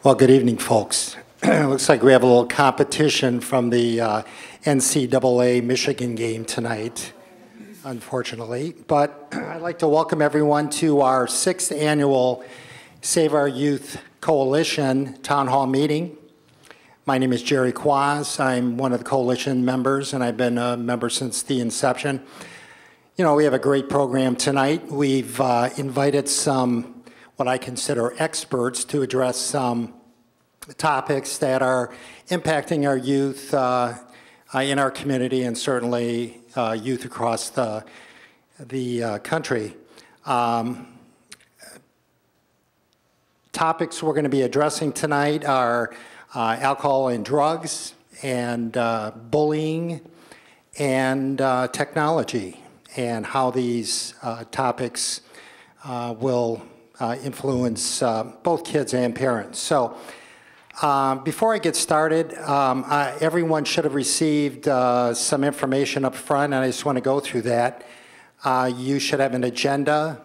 Well, good evening, folks. Looks like we have a little competition from the NCAA Michigan game tonight, unfortunately. But I'd like to welcome everyone to our 6th annual Save Our Youth Coalition Town Hall meeting. My name is Jerry Quaz. I'm one of the coalition members, and I've been a member since the inception. You know, we have a great program tonight. We've invited some what I consider experts to address some topics that are impacting our youth in our community and certainly youth across the country. Topics we're going to be addressing tonight are alcohol and drugs and bullying and technology and how these topics will influence both kids and parents. So before I get started, everyone should have received some information up front, and I just want to go through that. You should have an agenda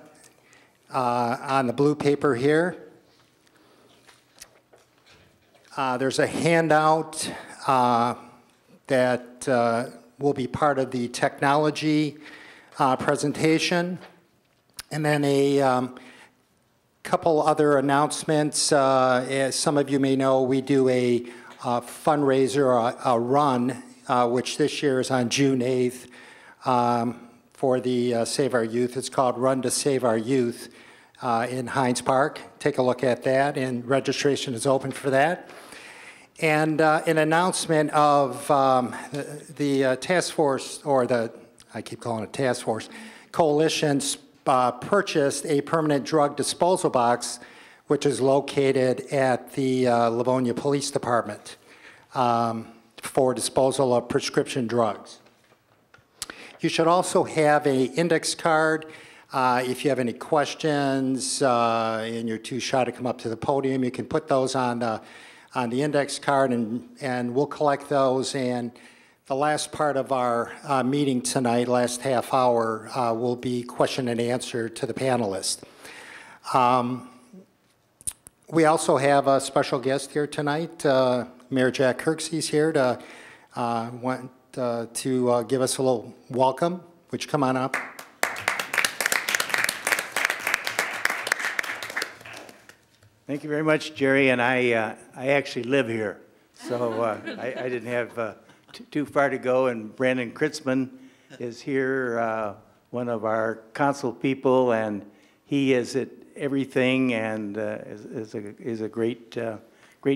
on the blue paper here. There's a handout that will be part of the technology presentation, and then a couple other announcements. As some of you may know, we do a fundraiser, a run, which this year is on June 8th for the Save Our Youth. It's called Run to Save Our Youth in Hines Park. Take a look at that, and registration is open for that. And an announcement of the task force, or I keep calling it task force, coalition's purchased a permanent drug disposal box, which is located at the Livonia Police Department for disposal of prescription drugs. You should also have an index card. If you have any questions and you're too shy to come up to the podium, you can put those on the index card, and we'll collect those. And the last part of our meeting tonight, last half hour, will be question and answer to the panelists. We also have a special guest here tonight. Mayor Jack Kirksey's here to give us a little welcome. Would you come on up? Thank you very much, Jerry. And I actually live here, so I didn't have too far to go. And Brandon Kritzman is here, one of our council people, and he is at everything and is a great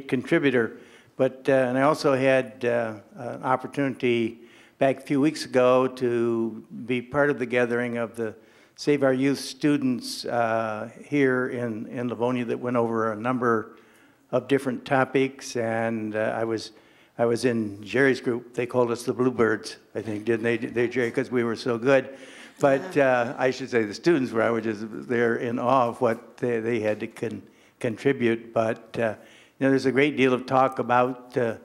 contributor. But and I also had an opportunity back a few weeks ago to be part of the gathering of the Save Our Youth students here in Livonia that went over a number of different topics, and I was in Jerry's group. They called us the Bluebirds, I think, didn't they Jerry, because we were so good. But I should say the students were. I was just there in awe of what they had to contribute. But you know, there's a great deal of talk about the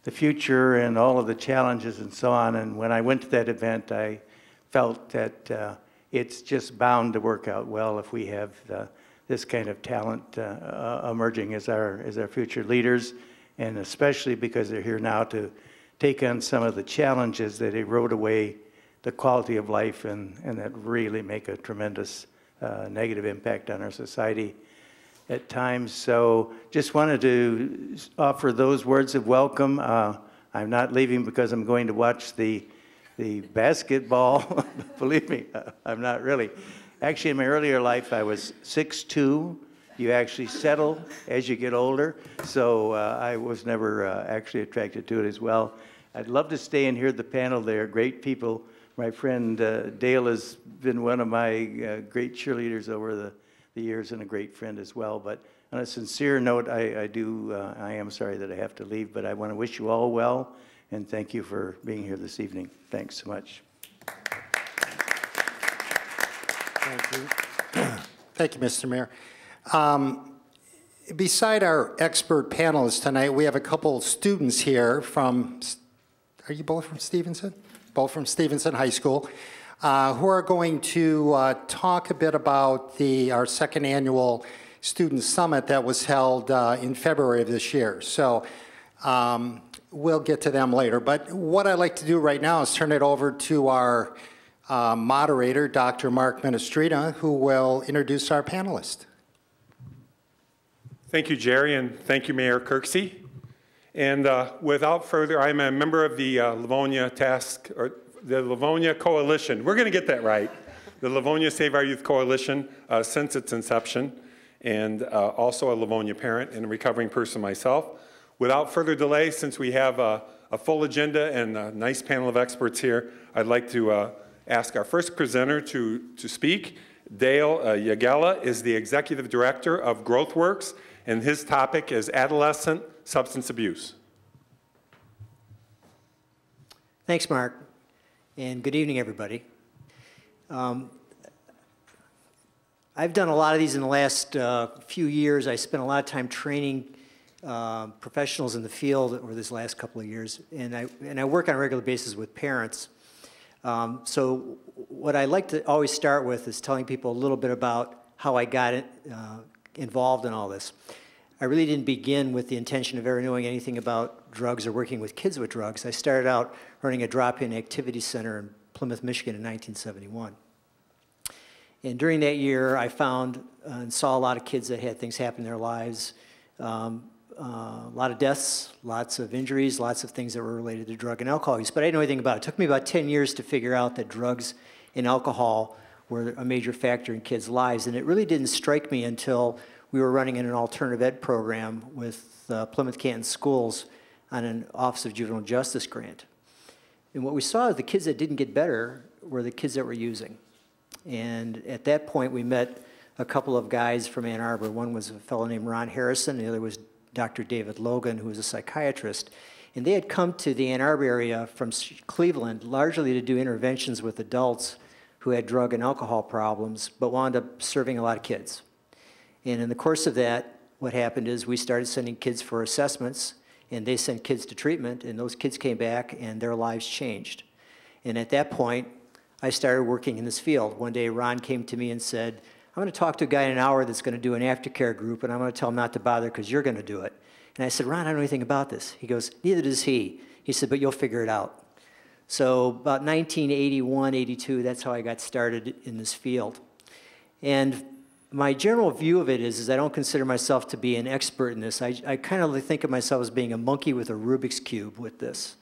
future and all of the challenges and so on. And when I went to that event, I felt that it's just bound to work out well if we have this kind of talent emerging as our future leaders, and especially because they're here now to take on some of the challenges that erode away the quality of life and that really make a tremendous negative impact on our society at times. So just wanted to offer those words of welcome. I'm not leaving because I'm going to watch the basketball. Believe me, I'm not really. Actually, in my earlier life, I was 6'2". You actually settle as you get older, so I was never actually attracted to it as well. I'd love to stay and hear the panel. They're great people. My friend Dale has been one of my great cheerleaders over the years and a great friend as well. But on a sincere note, I am sorry that I have to leave, but I want to wish you all well, and thank you for being here this evening. Thanks so much. Thank you. Thank you, Mr. Mayor. Beside our expert panelists tonight, we have a couple students here from, are you both from Stevenson? Both from Stevenson High School, who are going to talk a bit about our second annual student summit that was held in February of this year. So we'll get to them later. But what I'd like to do right now is turn it over to our moderator, Dr. Mark Minestrita, who will introduce our panelist. Thank you, Jerry, and thank you, Mayor Kirksey. And without further, I'm a member of the Livonia the Livonia Coalition. We're going to get that right. The Livonia Save Our Youth Coalition since its inception, and also a Livonia parent and a recovering person myself. Without further delay, since we have a full agenda and a nice panel of experts here, I'd like to ask our first presenter to speak. Dale Yagella is the Executive Director of GrowthWorks, and his topic is adolescent substance abuse. Thanks, Mark, and good evening, everybody. I've done a lot of these in the last few years. I spent a lot of time training professionals in the field over this last couple of years, and I work on a regular basis with parents. So what I like to always start with is telling people a little bit about how I got involved in all this. I really didn't begin with the intention of ever knowing anything about drugs or working with kids with drugs. I started out running a drop-in activity center in Plymouth, Michigan in 1971. And during that year, I found and saw a lot of kids that had things happen in their lives, a lot of deaths, lots of injuries, lots of things that were related to drug and alcohol use, but I didn't know anything about it. It took me about 10 years to figure out that drugs and alcohol were a major factor in kids' lives, and it really didn't strike me until we were running in an alternative ed program with Plymouth Canton Schools on an Office of Juvenile Justice grant. And what we saw is the kids that didn't get better were the kids that were using. And at that point, we met a couple of guys from Ann Arbor. One was a fellow named Ron Harrison, and the other was Dr. David Logan, who was a psychiatrist. And they had come to the Ann Arbor area from Cleveland largely to do interventions with adults who had drug and alcohol problems, but wound up serving a lot of kids. And in the course of that, what happened is we started sending kids for assessments, and they sent kids to treatment, and those kids came back, and their lives changed. And at that point, I started working in this field. One day, Ron came to me and said, I'm going to talk to a guy in an hour that's going to do an aftercare group, and I'm going to tell him not to bother because you're going to do it. And I said, Ron, I don't know anything about this. He goes, neither does he. He said, but you'll figure it out. So about 1981, 82, that's how I got started in this field. And my general view of it is I don't consider myself to be an expert in this. I kind of think of myself as being a monkey with a Rubik's Cube with this,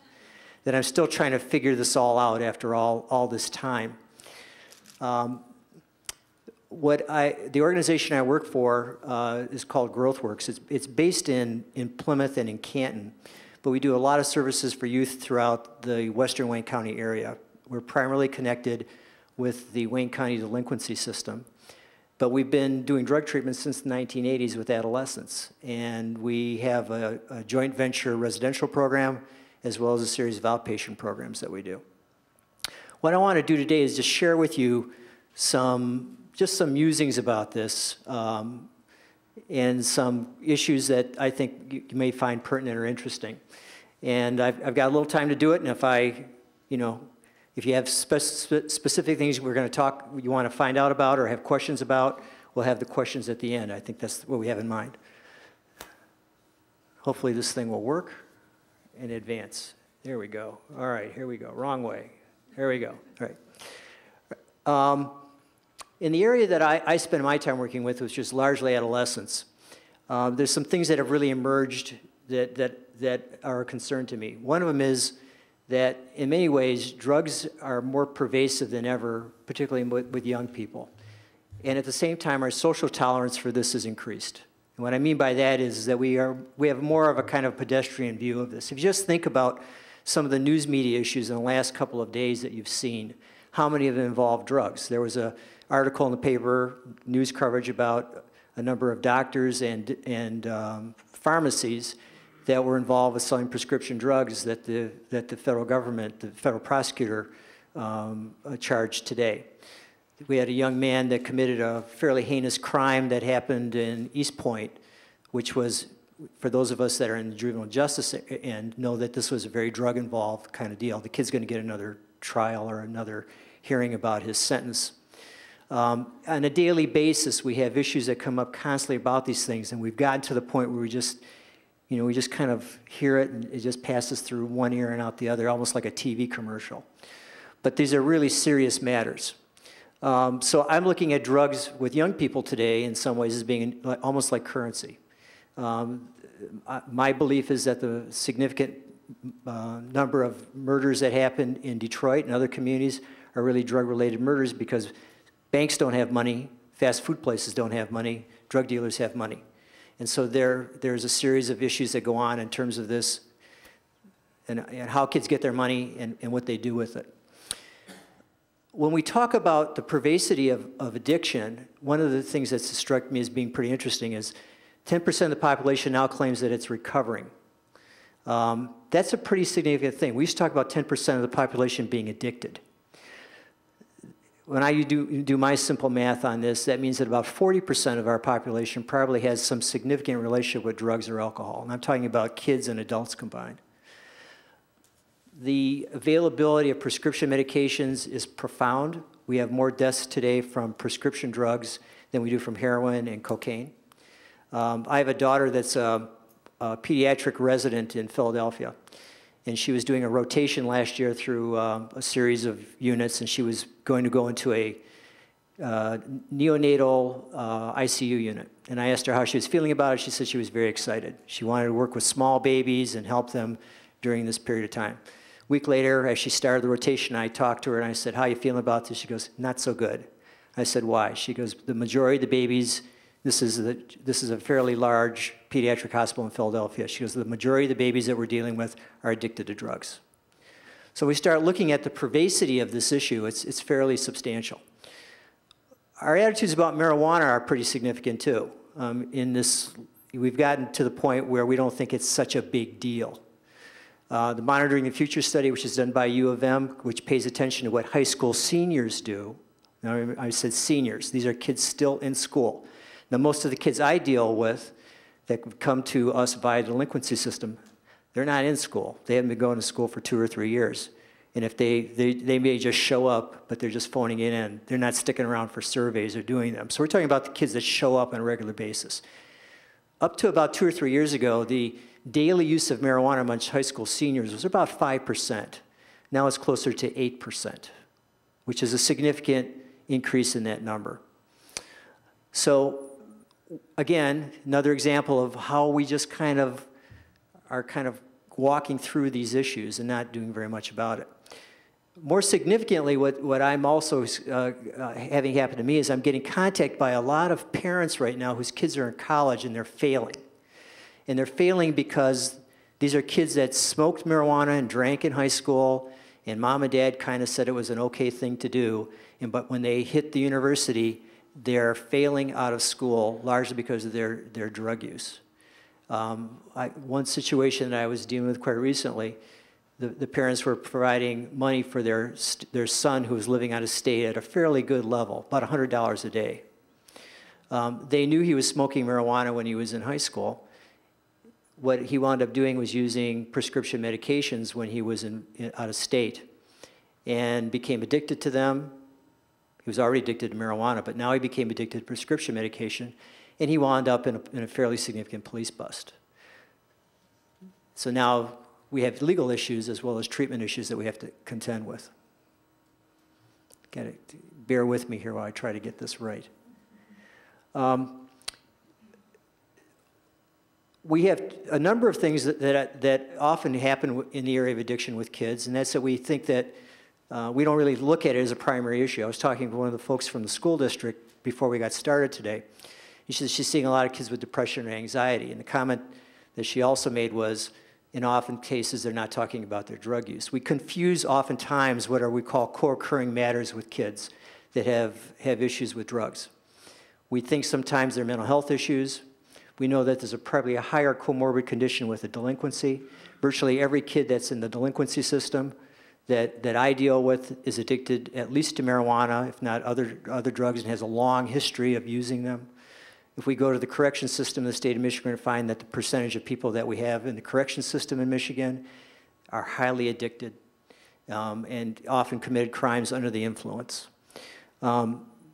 that I'm still trying to figure this all out after all this time. The organization I work for is called GrowthWorks. It's based in Plymouth and in Canton, but we do a lot of services for youth throughout the western Wayne County area. We're primarily connected with the Wayne County delinquency system, but we've been doing drug treatment since the 1980s with adolescents, and we have a joint venture residential program as well as a series of outpatient programs that we do. What I want to do today is just share with you just some musings about this and some issues that I think you may find pertinent or interesting. And I've got a little time to do it, and if you have specific things you want to find out about or have questions about, we'll have the questions at the end. I think that's what we have in mind. Hopefully this thing will work and advance. There we go. All right, here we go. Wrong way. There we go. All right. In the area that I spend my time working with, which is largely adolescents, there's some things that have really emerged that are a concern to me. One of them is that in many ways, drugs are more pervasive than ever, particularly with young people. And at the same time, our social tolerance for this has increased. And what I mean by that is that we have more of a kind of pedestrian view of this. If you just think about some of the news media issues in the last couple of days that you've seen, how many of them involve drugs? There was an article in the paper, news coverage about a number of doctors and pharmacies that were involved with selling prescription drugs that the federal government, the federal prosecutor, charged today. We had a young man that committed a fairly heinous crime that happened in East Point, which was, for those of us that are in the juvenile justice end, know that this was a very drug-involved kind of deal. The kid's going to get another trial or another hearing about his sentence. On a daily basis, we have issues that come up constantly about these things, and we've gotten to the point where we just kind of hear it, and it just passes through one ear and out the other, almost like a TV commercial. But these are really serious matters. So I'm looking at drugs with young people today in some ways as being almost like currency. My belief is that the significant number of murders that happen in Detroit and other communities are really drug-related murders because banks don't have money, fast food places don't have money, drug dealers have money. And so there's a series of issues that go on in terms of this and how kids get their money and what they do with it. When we talk about the pervasivity of addiction, one of the things that's struck me as being pretty interesting is 10% of the population now claims that it's recovering. That's a pretty significant thing. We used to talk about 10% of the population being addicted. When I do my simple math on this, that means that about 40% of our population probably has some significant relationship with drugs or alcohol. And I'm talking about kids and adults combined. The availability of prescription medications is profound. We have more deaths today from prescription drugs than we do from heroin and cocaine. I have a daughter that's a pediatric resident in Philadelphia, and she was doing a rotation last year through a series of units, and she was going to go into a neonatal ICU unit. And I asked her how she was feeling about it. She said she was very excited. She wanted to work with small babies and help them during this period of time. A week later, as she started the rotation, I talked to her and I said, "How are you feeling about this?" She goes, "Not so good." I said, "Why?" She goes, "The majority of the babies, this is a fairly large pediatric hospital in Philadelphia." She goes, "The majority of the babies that we're dealing with are addicted to drugs." So we start looking at the pervasivity of this issue. It's fairly substantial. Our attitudes about marijuana are pretty significant too. We've gotten to the point where we don't think it's such a big deal. The Monitoring the Future study, which is done by U of M, which pays attention to what high school seniors do. Now, I said seniors. These are kids still in school. Now, most of the kids I deal with that come to us via the delinquency system, they're not in school. They haven't been going to school for 2 or 3 years. And if they may just show up, but they're just phoning it in. They're not sticking around for surveys or doing them. So we're talking about the kids that show up on a regular basis. Up to about 2 or 3 years ago, the daily use of marijuana amongst high school seniors was about 5%. Now it's closer to 8%, which is a significant increase in that number. So again, another example of how we just are walking through these issues and not doing very much about it. More significantly, what I'm also having happen to me is I'm getting contacted by a lot of parents right now whose kids are in college and they're failing. And they're failing because these are kids that smoked marijuana and drank in high school, and mom and dad kind of said it was an okay thing to do. But when they hit the university, they're failing out of school largely because of their drug use. One situation that I was dealing with quite recently, the parents were providing money for their son who was living out of state at a fairly good level, about $100 a day. They knew he was smoking marijuana when he was in high school. What he wound up doing was using prescription medications when he was out of state and became addicted to them. He was already addicted to marijuana, but now he became addicted to prescription medication, and he wound up in a fairly significant police bust. So now we have legal issues as well as treatment issues that we have to contend with. Bear with me here while I try to get this right. We have a number of things that often happen in the area of addiction with kids, and that's that we think that we don't really look at it as a primary issue. I was talking to one of the folks from the school district before we got started today. She said she's seeing a lot of kids with depression and anxiety, and the comment that she also made was, in often cases, they're not talking about their drug use. We confuse oftentimes what we call co-occurring matters with kids that have issues with drugs. We think sometimes they're mental health issues. We know that there's probably a higher comorbid condition with a delinquency. Virtually every kid that's in the delinquency system that I deal with is addicted at least to marijuana, if not other drugs, and has a long history of using them. If we go to the correction system in the state of Michigan, we find that the percentage of people that we have in the correction system in Michigan are highly addicted and often committed crimes under the influence.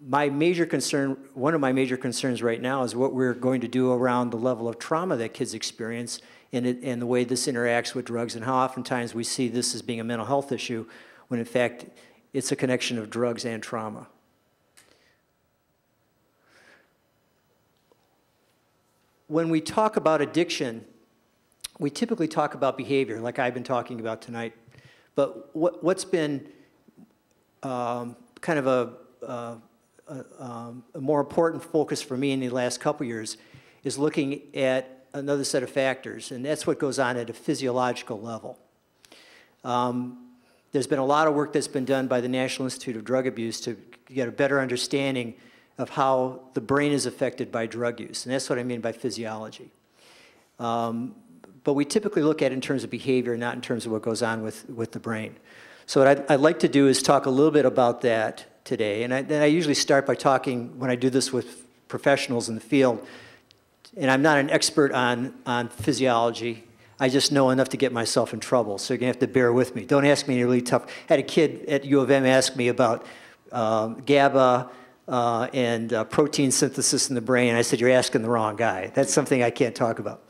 my major concern, one of my major concerns right now is what we're going to do around the level of trauma that kids experience and the way this interacts with drugs, and how oftentimes we see this as being a mental health issue when in fact it's a connection of drugs and trauma. When we talk about addiction, we typically talk about behavior, like I've been talking about tonight. But what's been kind of a more important focus for me in the last couple years is looking at another set of factors, and that's what goes on at a physiological level. There's been a lot of work that's been done by the National Institute of Drug Abuse to get a better understanding of how the brain is affected by drug use, and that's what I mean by physiology. But we typically look at it in terms of behavior, not in terms of what goes on with the brain. So what I'd like to do is talk a little bit about that today, and I usually start by talking, when I do this with professionals in the field, and I'm not an expert on physiology, I just know enough to get myself in trouble, so you're gonna have to bear with me. Don't ask me any really tough. I had a kid at U of M ask me about GABA and protein synthesis in the brain. I said, you're asking the wrong guy. That's something I can't talk about.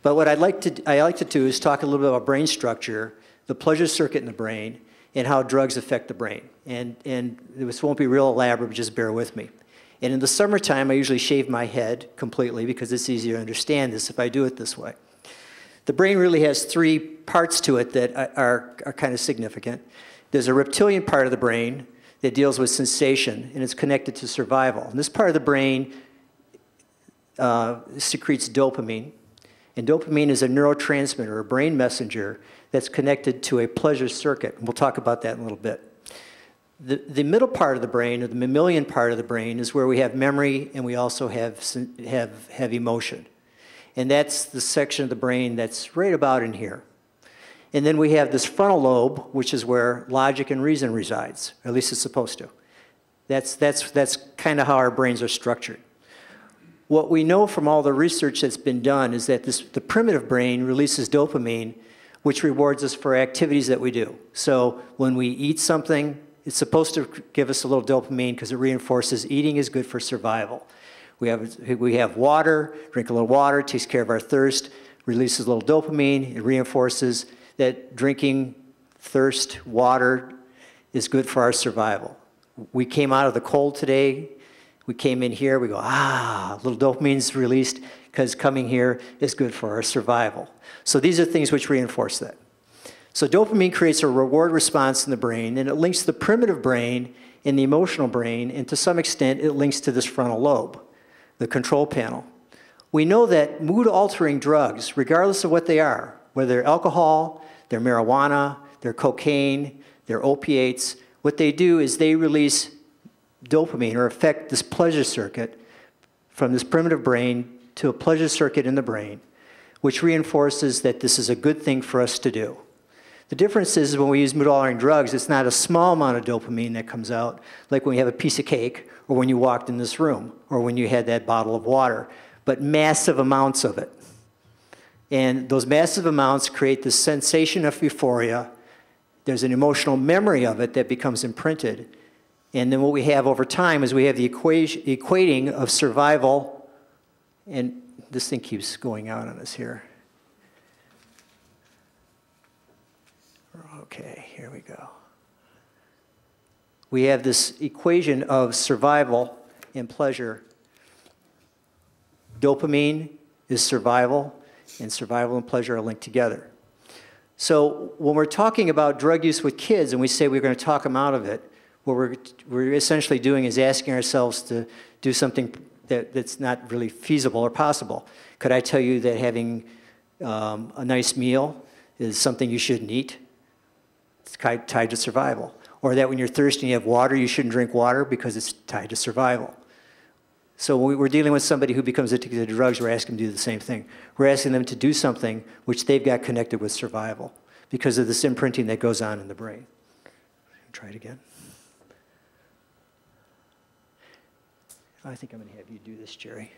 But what I like to do is talk a little bit about brain structure, the pleasure circuit in the brain, and how drugs affect the brain. And this won't be real elaborate, but just bear with me. And in the summertime, I usually shave my head completely because it's easier to understand this if I do it this way. The brain really has three parts to it that are kind of significant. There's a reptilian part of the brain that deals with sensation, and it's connected to survival. And this part of the brain secretes dopamine. And dopamine is a neurotransmitter, a brain messenger, that's connected to a pleasure circuit. And we'll talk about that in a little bit. The middle part of the brain, or the mammalian part of the brain, is where we have memory and we also have emotion. And that's the section of the brain that's right about in here. And then we have this frontal lobe, which is where logic and reason resides, or at least it's supposed to. That's kind of how our brains are structured. What we know from all the research that's been done is that the primitive brain releases dopamine, which rewards us for activities that we do. So when we eat something, it's supposed to give us a little dopamine because it reinforces eating is good for survival. We have water, drink a little water, takes care of our thirst, releases a little dopamine, it reinforces that drinking thirst, water is good for our survival. We came out of the cold today, we came in here, we go, a little dopamine's released because coming here is good for our survival. So these are things which reinforce that. So dopamine creates a reward response in the brain, and it links the primitive brain and the emotional brain, and to some extent it links to this frontal lobe, the control panel. We know that mood-altering drugs, regardless of what they are, whether they're alcohol, they're marijuana, they're cocaine, they're opiates, what they do is they release dopamine or affect this pleasure circuit from this primitive brain to a pleasure circuit in the brain, which reinforces that this is a good thing for us to do. The difference is when we use mood-altering drugs, it's not a small amount of dopamine that comes out, like when you have a piece of cake, or when you walked in this room, or when you had that bottle of water, but massive amounts of it. And those massive amounts create this sensation of euphoria. There's an emotional memory of it that becomes imprinted. And then what we have over time is we have the equating of survival, and this thing keeps going out on us here. Okay, here we go. We have this equation of survival and pleasure. Dopamine is survival, and survival and pleasure are linked together. So when we're talking about drug use with kids and we say we're going to talk them out of it, what we're essentially doing is asking ourselves to do something that's not really feasible or possible. Could I tell you that having a nice meal is something you shouldn't eat? It's tied to survival. Or that when you're thirsty and you have water, you shouldn't drink water because it's tied to survival. So when we're dealing with somebody who becomes addicted to drugs, we're asking them to do the same thing. We're asking them to do something which they've got connected with survival because of this imprinting that goes on in the brain. Try it again. I think I'm going to have you do this, Jerry.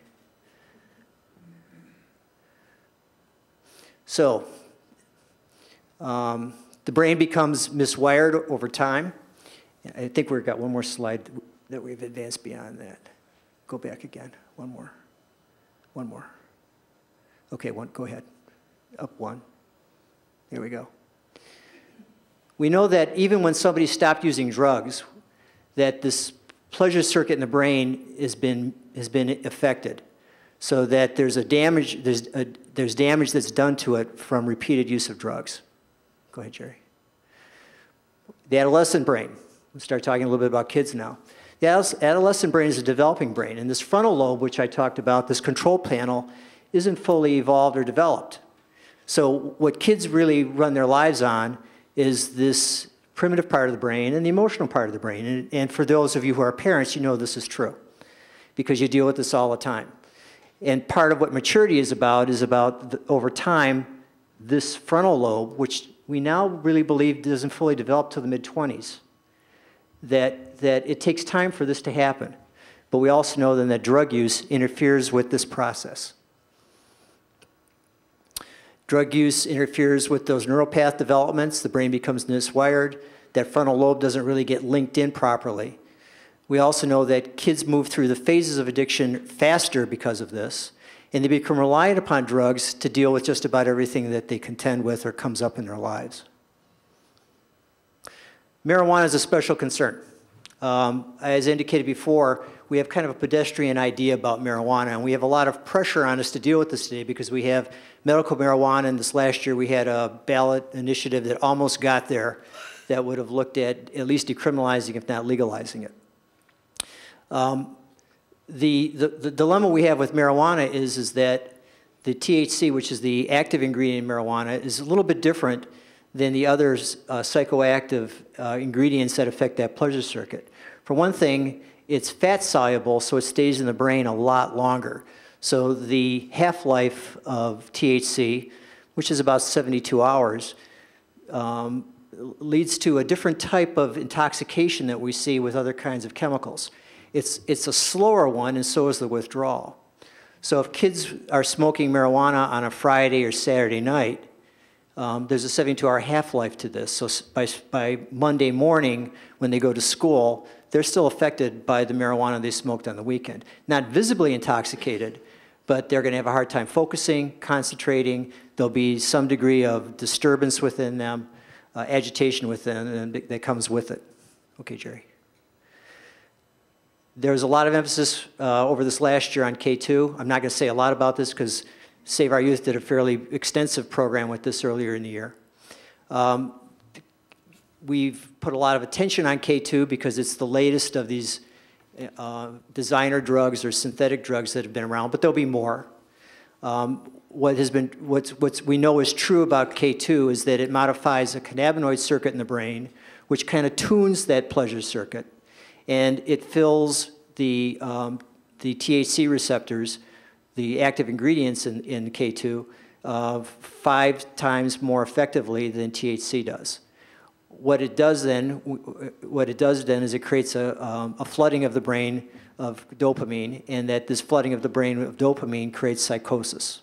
So, the brain becomes miswired over time. I think we've got one more slide. that we've advanced beyond that. Go back again. One more. One more. Okay, go ahead. Up one. There we go. We know that even when somebody stopped using drugs, that this pleasure circuit in the brain has been affected, so that there's damage that's done to it from repeated use of drugs. Go ahead, Jerry. The adolescent brain. We'll start talking a little bit about kids now. The adolescent brain is a developing brain, and this frontal lobe, which I talked about, this control panel, isn't fully evolved or developed. So what kids really run their lives on is this primitive part of the brain and the emotional part of the brain. And for those of you who are parents, you know this is true because you deal with this all the time. And part of what maturity is about over time, this frontal lobe, which we now really believe doesn't fully develop till the mid-20s, that it takes time for this to happen. But we also know then that drug use interferes with this process. Drug use interferes with those neural path developments. The brain becomes miswired. That frontal lobe doesn't really get linked in properly. We also know that kids move through the phases of addiction faster because of this, and they become reliant upon drugs to deal with just about everything that they contend with or comes up in their lives. Marijuana is a special concern. As indicated before, we have kind of a pedestrian idea about marijuana, and we have a lot of pressure on us to deal with this today because we have medical marijuana, and this last year we had a ballot initiative that almost got there that would have looked at least decriminalizing, if not legalizing it. The dilemma we have with marijuana is that the THC, which is the active ingredient in marijuana, is a little bit different than the other psychoactive ingredients that affect that pleasure circuit. For one thing, it's fat soluble, so it stays in the brain a lot longer. So the half-life of THC, which is about 72 hours, leads to a different type of intoxication that we see with other kinds of chemicals. It's a slower one, and so is the withdrawal. So if kids are smoking marijuana on a Friday or Saturday night, there's a 72-hour half-life to this. So by Monday morning, when they go to school, they're still affected by the marijuana they smoked on the weekend. Not visibly intoxicated, but they're going to have a hard time focusing, concentrating. There'll be some degree of disturbance within them, agitation within them that comes with it. Okay, Jerry. There's a lot of emphasis over this last year on K2. I'm not going to say a lot about this because Save Our Youth did a fairly extensive program with this earlier in the year. We've put a lot of attention on K2 because it's the latest of these designer drugs or synthetic drugs that have been around, but there'll be more. What we know is true about K2 is that it modifies a cannabinoid circuit in the brain, which kind of tunes that pleasure circuit, and it fills the THC receptors, the active ingredients in K2, 5 times more effectively than THC does. What it does then is it creates a flooding of the brain of dopamine, and that this flooding of the brain of dopamine creates psychosis.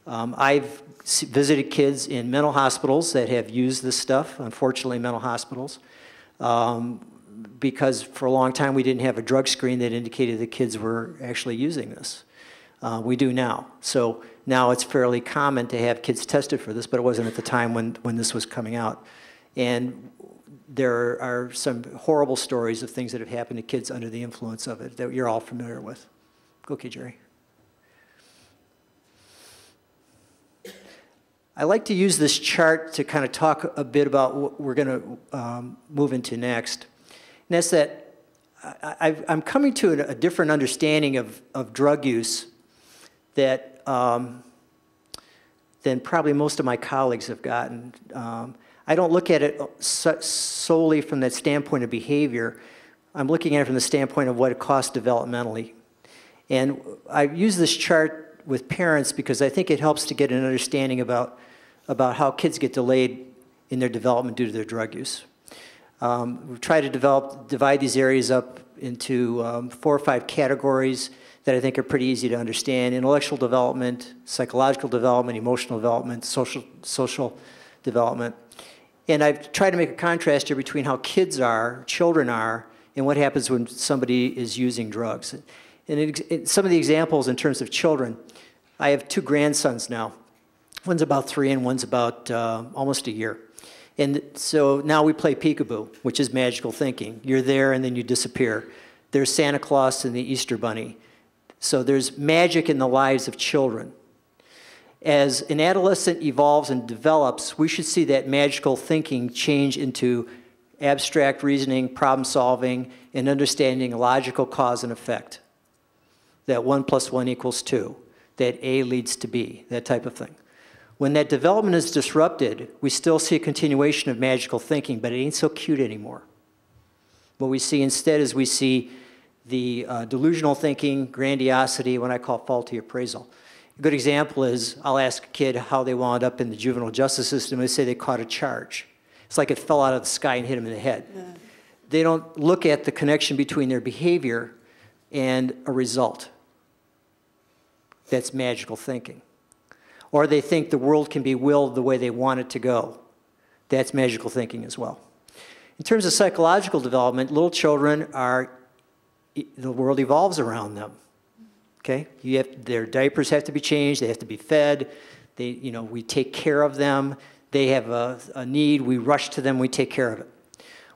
I've visited kids in mental hospitals that have used this stuff, unfortunately mental hospitals, because for a long time we didn't have a drug screen that indicated the kids were actually using this. We do now. So now it's fairly common to have kids tested for this, but it wasn't at the time when this was coming out. And there are some horrible stories of things that have happened to kids under the influence of it that you're all familiar with. Okay, Jerry. I like to use this chart to kind of talk a bit about what we're going to move into next. And that's that I'm coming to a different understanding of drug use that than probably most of my colleagues have gotten. I don't look at it solely from that standpoint of behavior. I'm looking at it from the standpoint of what it costs developmentally. And I use this chart with parents because I think it helps to get an understanding about how kids get delayed in their development due to their drug use. We've tried to divide these areas up into 4 or 5 categories that I think are pretty easy to understand: intellectual development, psychological development, emotional development, social development. And I've tried to make a contrast here between how children are, and what happens when somebody is using drugs. And some of the examples in terms of children, I have 2 grandsons now. One's about 3 and one's about almost a year. And so now we play peekaboo, which is magical thinking. You're there and then you disappear. There's Santa Claus and the Easter Bunny. So there's magic in the lives of children. As an adolescent evolves and develops, we should see that magical thinking change into abstract reasoning, problem solving, and understanding logical cause and effect. That 1 + 1 = 2, that A leads to B, that type of thing. When that development is disrupted, we still see a continuation of magical thinking, but it ain't so cute anymore. What we see instead is we see the delusional thinking, grandiosity, what I call faulty appraisal. A good example is I'll ask a kid how they wound up in the juvenile justice system. They say they caught a charge. It's like it fell out of the sky and hit them in the head. Yeah. They don't look at the connection between their behavior and a result. That's magical thinking. Or they think the world can be willed the way they want it to go. That's magical thinking as well. In terms of psychological development, little children the world evolves around them. Okay? Their diapers have to be changed, they have to be fed, we take care of them, they have a need, we rush to them, we take care of it.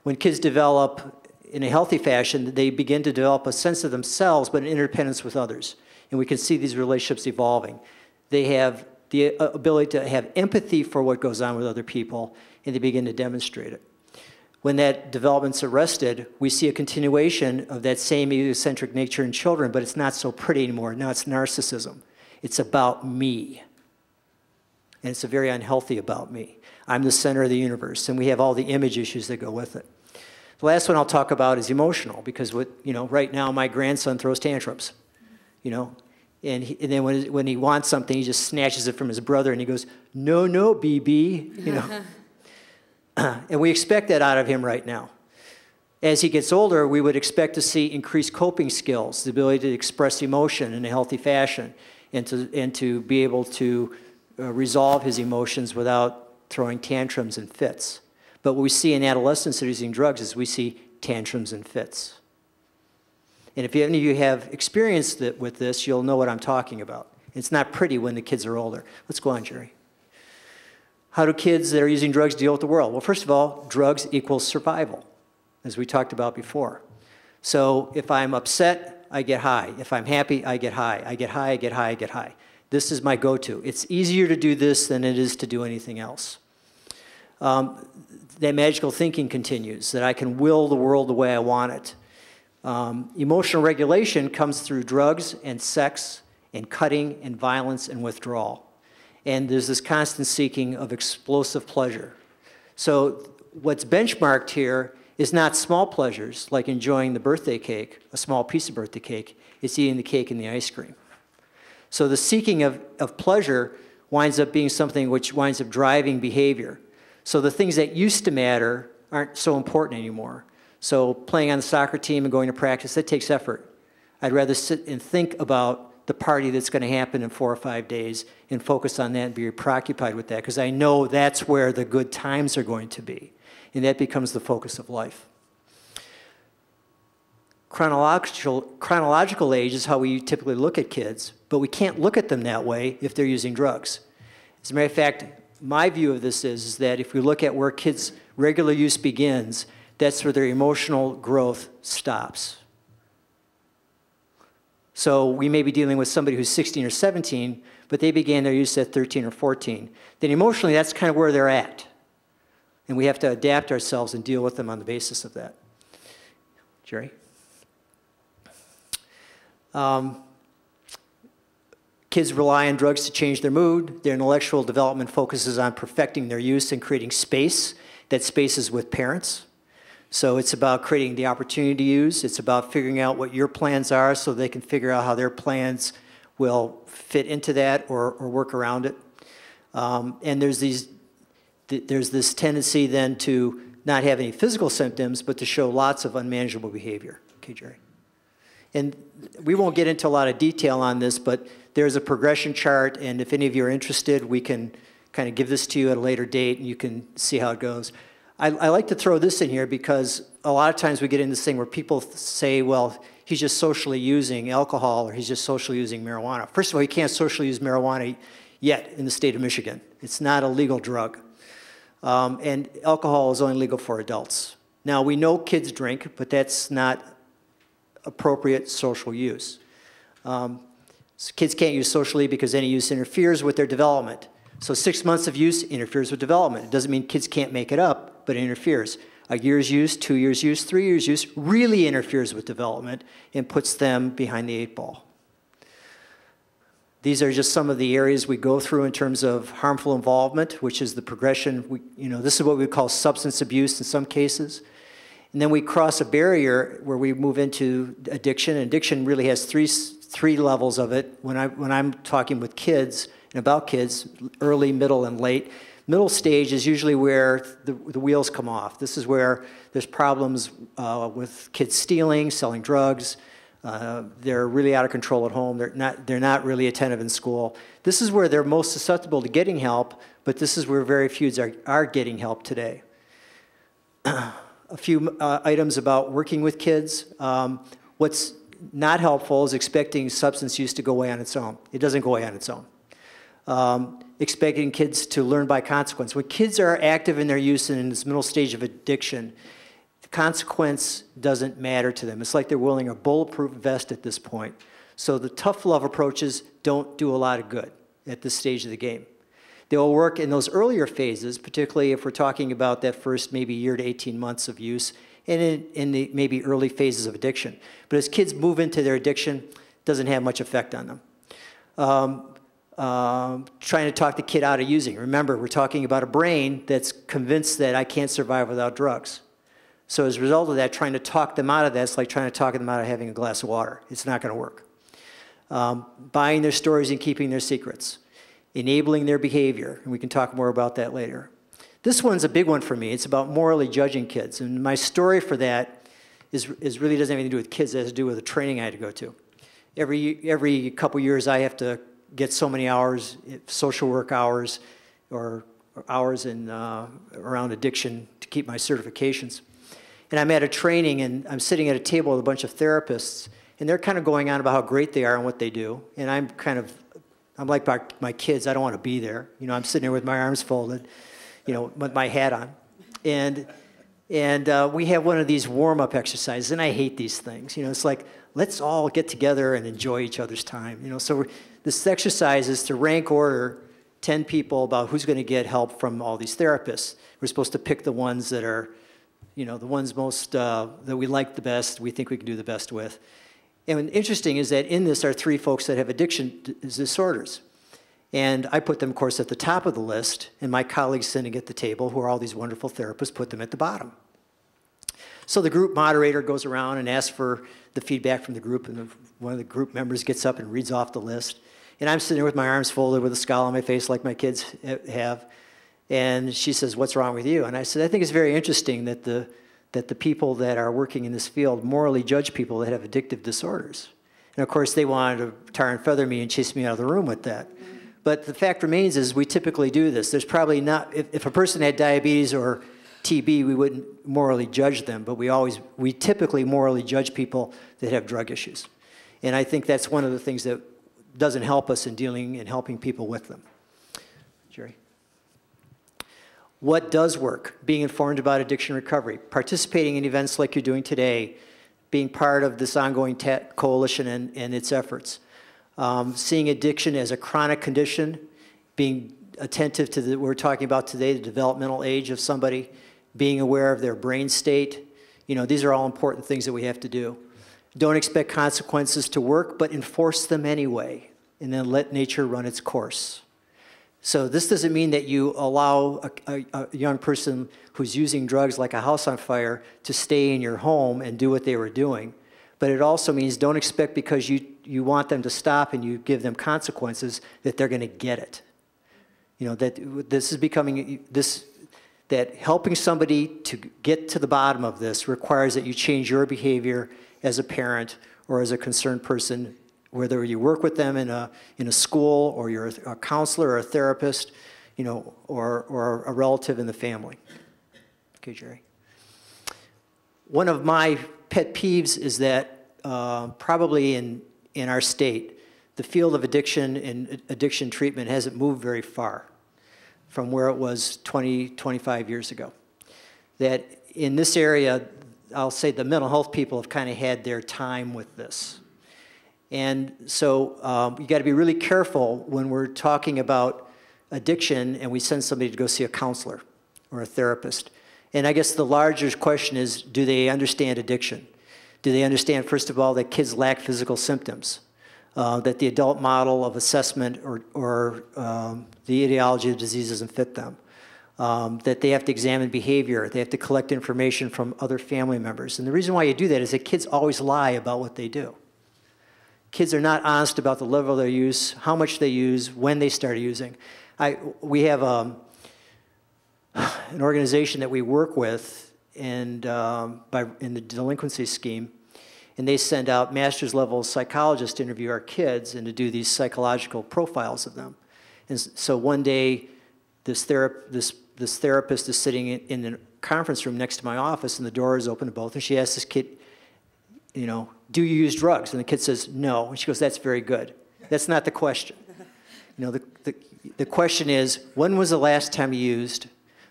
When kids develop in a healthy fashion, they begin to develop a sense of themselves, but an interdependence with others. And we can see these relationships evolving. They have the ability to have empathy for what goes on with other people, and they begin to demonstrate it. When that development's arrested, we see a continuation of that same egocentric nature in children, but it's not so pretty anymore. Now it's narcissism. It's about me. And it's a very unhealthy about me. I'm the center of the universe, and we have all the image issues that go with it. The last one I'll talk about is emotional, because right now my grandson throws tantrums, and then when he wants something, he just snatches it from his brother, and he goes, "No, no, BB," And we expect that out of him right now. As he gets older, we would expect to see increased coping skills, the ability to express emotion in a healthy fashion, and to be able to resolve his emotions without throwing tantrums and fits. But what we see in adolescents that are using drugs is we see tantrums and fits. And if any of you have experienced with this, you'll know what I'm talking about. It's not pretty when the kids are older. Let's go on, Jerry. How do kids that are using drugs deal with the world? Well, first of all, drugs equals survival, as we talked about before. So if I'm upset, I get high. If I'm happy, I get high. I get high, I get high, I get high. This is my go-to. It's easier to do this than it is to do anything else. That magical thinking continues, that I can will the world the way I want it. Emotional regulation comes through drugs and sex and cutting and violence and withdrawal. And there's this constant seeking of explosive pleasure. So what's benchmarked here is not small pleasures, like enjoying the birthday cake, a small piece of birthday cake. It's eating the cake and the ice cream. So the seeking of pleasure winds up being something which winds up driving behavior. So the things that used to matter aren't so important anymore. So playing on the soccer team and going to practice, that takes effort. I'd rather sit and think about the party that's going to happen in 4 or 5 days and focus on that and be preoccupied with that, because I know that's where the good times are going to be. And that becomes the focus of life. Chronological age is how we typically look at kids, but we can't look at them that way if they're using drugs. As a matter of fact, my view of this is that if we look at where kids' regular use begins, that's where their emotional growth stops. So we may be dealing with somebody who's 16 or 17, but they began their use at 13 or 14. Then emotionally, that's kind of where they're at. And we have to adapt ourselves and deal with them on the basis of that. Jerry? Kids rely on drugs to change their mood. Their intellectual development focuses on perfecting their use and creating space. That space is with parents. So it's about creating the opportunity to use. It's about figuring out what your plans are so they can figure out how their plans will fit into that or work around it. And there's this tendency then to not have any physical symptoms, but to show lots of unmanageable behavior. Okay, Jerry? And we won't get into a lot of detail on this, but there's a progression chart, and if any of you are interested, we can kind of give this to you at a later date, and you can see how it goes. I like to throw this in here because a lot of times we get in this thing where people say, well, he's just socially using alcohol or he's just socially using marijuana. First of all, you can't socially use marijuana yet in the state of Michigan. It's not a legal drug. And alcohol is only legal for adults. Now, we know kids drink, but that's not appropriate social use. So kids can't use socially because any use interferes with their development. So 6 months of use interferes with development. It doesn't mean kids can't make it up, but it interferes. A year's use, 2 years' use, 3 years' use really interferes with development and puts them behind the 8 ball. These are just some of the areas we go through in terms of harmful involvement, which is the progression. This is what we call substance abuse in some cases. And then we cross a barrier where we move into addiction. And addiction really has three levels of it. When I'm talking with kids and about kids, early, middle, and late, middle stage is usually where the wheels come off. This is where there's problems with kids stealing, selling drugs. They're really out of control at home. They're not really attentive in school. This is where they're most susceptible to getting help, but this is where very few are getting help today. A few items about working with kids. What's not helpful is expecting substance use to go away on its own. It doesn't go away on its own. Expecting kids to learn by consequence. When kids are active in their use and in this middle stage of addiction, the consequence doesn't matter to them. It's like they're wearing a bulletproof vest at this point. So the tough love approaches don't do a lot of good at this stage of the game. They'll work in those earlier phases, particularly if we're talking about that first maybe year to 18 months of use, and in the maybe early phases of addiction. But as kids move into their addiction, it doesn't have much effect on them. Trying to talk the kid out of using. Remember, we're talking about a brain that's convinced that I can't survive without drugs. So as a result of that, trying to talk them out of that, it's like trying to talk them out of having a glass of water. It's not going to work. Buying their stories and keeping their secrets. Enabling their behavior, and we can talk more about that later. This one's a big one for me. It's about morally judging kids, and my story for that is really doesn't have anything to do with kids. It has to do with the training I had to go to. Every couple years, I have to get so many hours, social work hours, or hours in around addiction to keep my certifications. And I'm at a training, and I'm sitting at a table with a bunch of therapists, and they're kind of going on about how great they are and what they do, and I'm like my kids. I don't want to be there. I'm sitting there with my arms folded, with my hat on. And we have one of these warm-up exercises, and I hate these things. It's like, let's all get together and enjoy each other's time. So this exercise is to rank order 10 people about who's going to get help from all these therapists. We're supposed to pick the ones that are, the ones most, that we like the best, we think we can do the best with. And interesting is that in this are 3 folks that have addiction disorders. And I put them, of course, at the top of the list, and my colleagues sitting at the table, who are all these wonderful therapists, put them at the bottom. So the group moderator goes around and asks for the feedback from the group, and one of the group members gets up and reads off the list. And I'm sitting there with my arms folded with a scowl on my face like my kids have. And she says, "What's wrong with you?" And I said, "I think it's very interesting that the people that are working in this field morally judge people that have addictive disorders." And of course, they wanted to tar and feather me and chase me out of the room with that. But the fact remains is we typically do this. There's probably not, if a person had diabetes or TB, we wouldn't morally judge them, but we typically morally judge people that have drug issues. And I think that's one of the things that doesn't help us in dealing and helping people with them. Jerry? What does work? Being informed about addiction recovery, participating in events like you're doing today, being part of this ongoing coalition and its efforts, seeing addiction as a chronic condition, being attentive to what we're talking about today, the developmental age of somebody, being aware of their brain state. These are all important things that we have to do. Don't expect consequences to work, but enforce them anyway, and then let nature run its course. So this doesn't mean that you allow a young person who's using drugs like a house on fire to stay in your home and do what they were doing. But it also means don't expect because you want them to stop and you give them consequences that they're going to get it. That this is becoming that helping somebody to get to the bottom of this requires that you change your behavior as a parent or as a concerned person, whether you work with them in a school or you're a counselor or a therapist, or a relative in the family. Okay. Okay, Jerry. One of my pet peeves is that probably in our state, the field of addiction and addiction treatment hasn't moved very far from where it was 20, 25 years ago. That in this area, I'll say the mental health people have kind of had their time with this. And so you got to be really careful when we're talking about addiction and we send somebody to go see a counselor or a therapist. And I guess the larger question is, do they understand addiction? Do they understand, first of all, that kids lack physical symptoms? That the adult model of assessment or the etiology of disease doesn't fit them? That they have to examine behavior, they have to collect information from other family members. And the reason why you do that is that kids always lie about what they do. Kids are not honest about the level of their use, how much they use, when they start using. We have an organization that we work with in the delinquency scheme, and they send out master's level psychologists to interview our kids and to do these psychological profiles of them. And so one day, this therapist is sitting in the conference room next to my office, and the door is open to both, and she asks this kid, you know, do you use drugs? And the kid says, no. And she goes, that's very good. That's not the question. You know, the question is, when was the last time you used?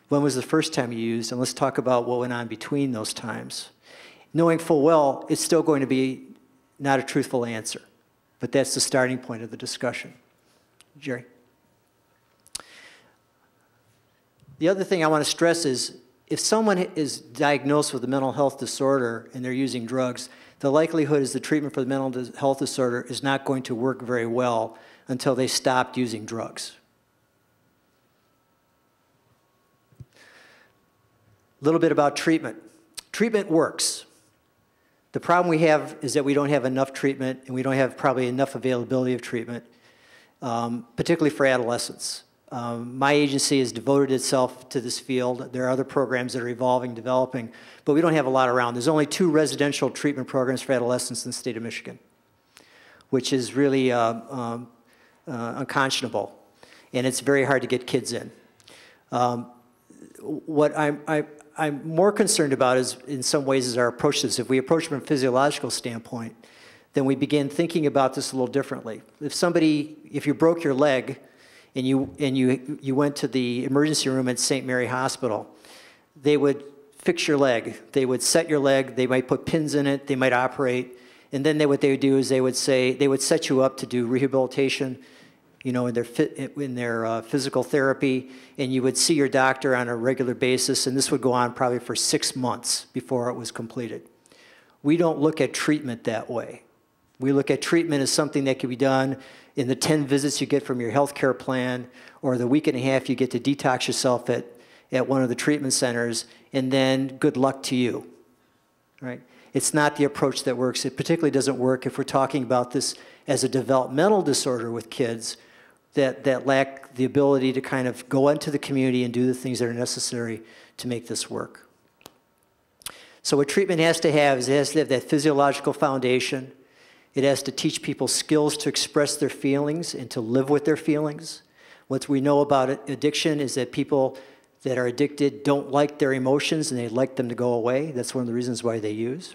When was the first time you used? And let's talk about what went on between those times. Knowing full well, it's still going to be not a truthful answer. But that's the starting point of the discussion. Jerry? The other thing I want to stress is, if someone is diagnosed with a mental health disorder and they're using drugs, the likelihood is the treatment for the mental health disorder is not going to work very well until they stopped using drugs. A little bit about treatment. Treatment works. The problem we have is that we don't have enough treatment, and we don't have probably enough availability of treatment, particularly for adolescents. My agency has devoted itself to this field. There are other programs that are evolving, developing, but we don't have a lot around. There's only 2 residential treatment programs for adolescents in the state of Michigan, which is really unconscionable, and it's very hard to get kids in. What I'm more concerned about is, in some ways, is our approach to this. If we approach from a physiological standpoint, then we begin thinking about this a little differently. If you broke your leg, and you went to the emergency room at St. Mary Hospital, they would fix your leg. They would set your leg. They might put pins in it. They might operate. And then what they would do is they would set you up to do rehabilitation, you know, in their physical therapy, and you would see your doctor on a regular basis, and this would go on probably for 6 months before it was completed. We don't look at treatment that way. We look at treatment as something that can be done in the 10 visits you get from your health care plan, or the week and a half you get to detox yourself at one of the treatment centers, and then good luck to you, right? It's not the approach that works. It particularly doesn't work if we're talking about this as a developmental disorder with kids that lack the ability to kind of go into the community and do the things that are necessary to make this work. So what treatment has to have is it has to have that physiological foundation. It has to teach people skills to express their feelings and to live with their feelings. What we know about addiction is that people that are addicted don't like their emotions and they'd like them to go away. That's one of the reasons why they use.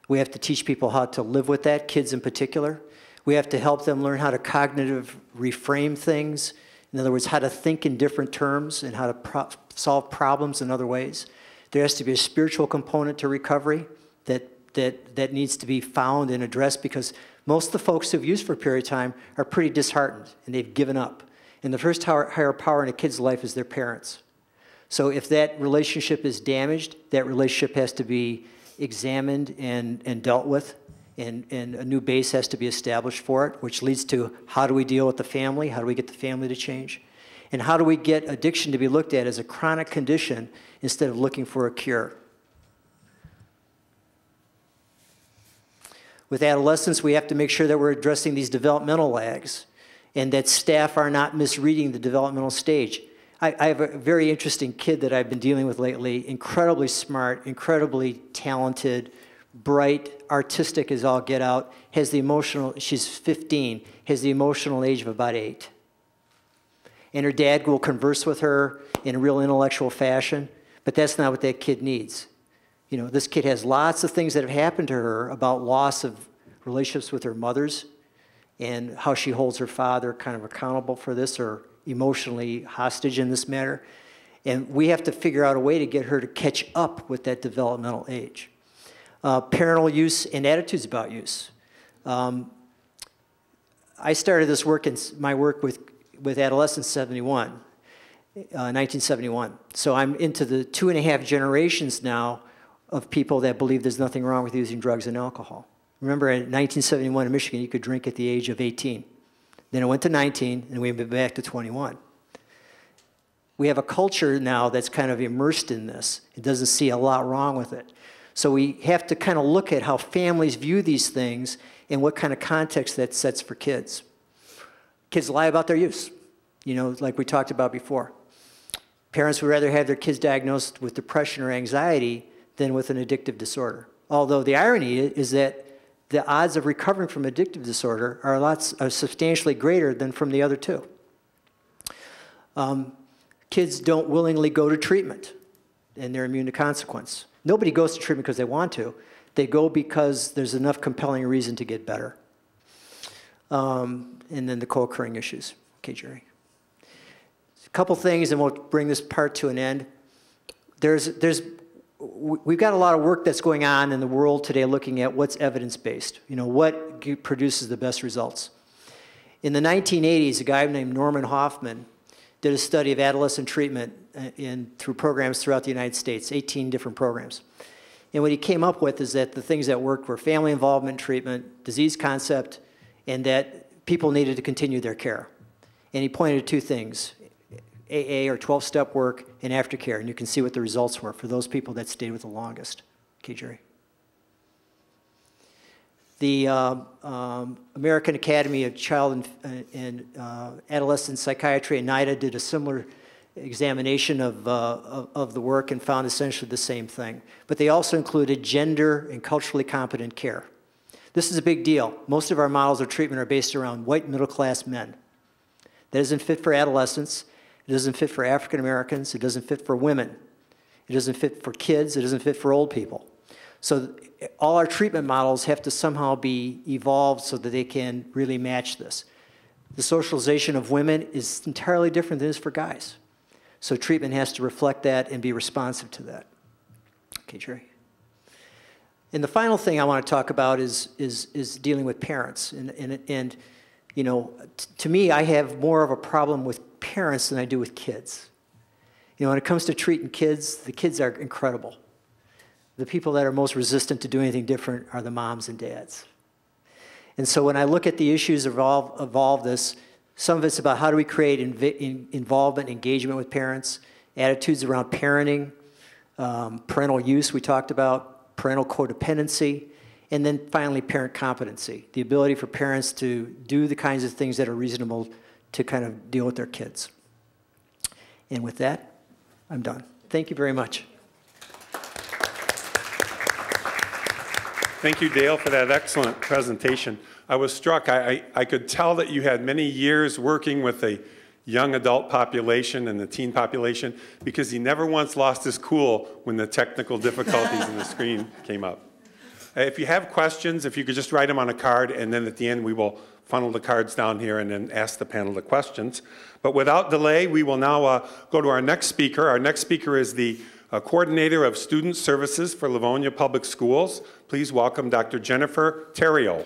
We have to teach people how to live with that, kids in particular. We have to help them learn how to cognitive reframe things. In other words, how to think in different terms and how to solve problems in other ways. There has to be a spiritual component to recovery that needs to be found and addressed, because most of the folks who've used for a period of time are pretty disheartened and they've given up. And the first higher power in a kid's life is their parents. So if that relationship is damaged, that relationship has to be examined and dealt with, and a new base has to be established for it, which leads to how do we deal with the family, how do we get the family to change, and how do we get addiction to be looked at as a chronic condition instead of looking for a cure. With adolescents, we have to make sure that we're addressing these developmental lags and that staff are not misreading the developmental stage. I have a very interesting kid that I've been dealing with lately, incredibly smart, incredibly talented, bright, artistic as all get out, has the emotional, she's 15, has the emotional age of about 8. And her dad will converse with her in a real intellectual fashion, But that's not what that kid needs. You know, this kid has lots of things that have happened to her about loss of relationships with her mothers and how she holds her father kind of accountable for this or emotionally hostage in this matter. And we have to figure out a way to get her to catch up with that developmental age. Parental use and attitudes about use. I started this work in my work with adolescents 1971. So I'm into the 2.5 generations now of people that believe there's nothing wrong with using drugs and alcohol. Remember, in 1971 in Michigan, you could drink at the age of 18. Then it went to 19, and we went back to 21. We have a culture now that's kind of immersed in this. It doesn't see a lot wrong with it. So we have to kind of look at how families view these things and what kind of context that sets for kids. Kids lie about their use, you know, like we talked about before. Parents would rather have their kids diagnosed with depression or anxiety than with an addictive disorder. Although the irony is that the odds of recovering from addictive disorder are substantially greater than from the other two. Kids don't willingly go to treatment, and they're immune to consequence. Nobody goes to treatment because they want to. They go because there's enough compelling reason to get better. And then the co-occurring issues. Okay, Jerry. A couple things, and we'll bring this part to an end. We've got a lot of work that's going on in the world today looking at what's evidence-based. You know, what produces the best results. In the 1980s, a guy named Norman Hoffman did a study of adolescent treatment through programs throughout the United States, 18 different programs. And what he came up with is that the things that worked were family involvement treatment, disease concept, and that people needed to continue their care. And he pointed to two things, AA or 12-step work and aftercare, and you can see what the results were for those people that stayed with the longest. Okay, Jerry. The American Academy of Child and Adolescent Psychiatry and NIDA did a similar examination of the work and found essentially the same thing. But they also included gender and culturally competent care. This is a big deal. Most of our models of treatment are based around white middle-class men. That isn't fit for adolescents. It doesn't fit for African Americans. It doesn't fit for women. It doesn't fit for kids. It doesn't fit for old people. So all our treatment models have to somehow be evolved so that they can really match this. The socialization of women is entirely different than it is for guys. So treatment has to reflect that and be responsive to that. Okay, Jerry. And the final thing I want to talk about is dealing with parents. And you know, to me, I have more of a problem with parents than I do with kids. You know, when it comes to treating kids, the kids are incredible. The people that are most resistant to doing anything different are the moms and dads. And so when I look at the issues of all this, some of it's about how do we create involvement, engagement with parents, attitudes around parenting, parental use we talked about, parental codependency, and then finally parent competency, the ability for parents to do the kinds of things that are reasonable to kind of deal with their kids. And with that, I'm done. Thank you very much. Thank you, Dale, for that excellent presentation. I was struck. I could tell that you had many years working with a young adult population and the teen population because he never once lost his cool when the technical difficulties in the screen came up. If you have questions, if you could just write them on a card, and then at the end we will funnel the cards down here and then ask the panel the questions. But without delay, we will now go to our next speaker. Our next speaker is the Coordinator of Student Services for Livonia Public Schools. Please welcome Dr. Jennifer Terrio.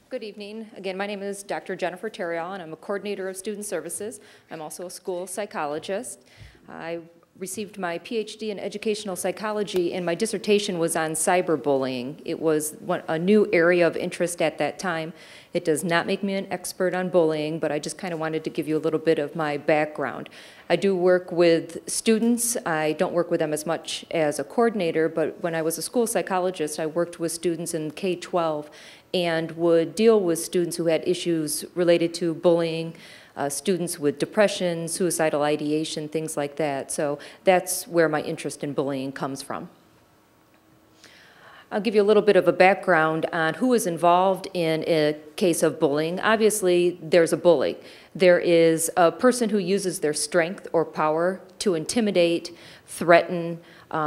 Good evening. Again, my name is Dr. Jennifer Terrio, and I'm a Coordinator of Student Services. I'm also a school psychologist. I received my PhD in educational psychology, and my dissertation was on cyberbullying. It was a new area of interest at that time. It does not make me an expert on bullying, but I just kind of wanted to give you a little bit of my background. I do work with students. I don't work with them as much as a coordinator, but when I was a school psychologist, I worked with students in K-12 and would deal with students who had issues related to bullying, students with depression, suicidal ideation, things like that. So that's where my interest in bullying comes from. I'll give you a little bit of a background on who is involved in a case of bullying. Obviously, there's a bully. There is a person who uses their strength or power to intimidate, threaten,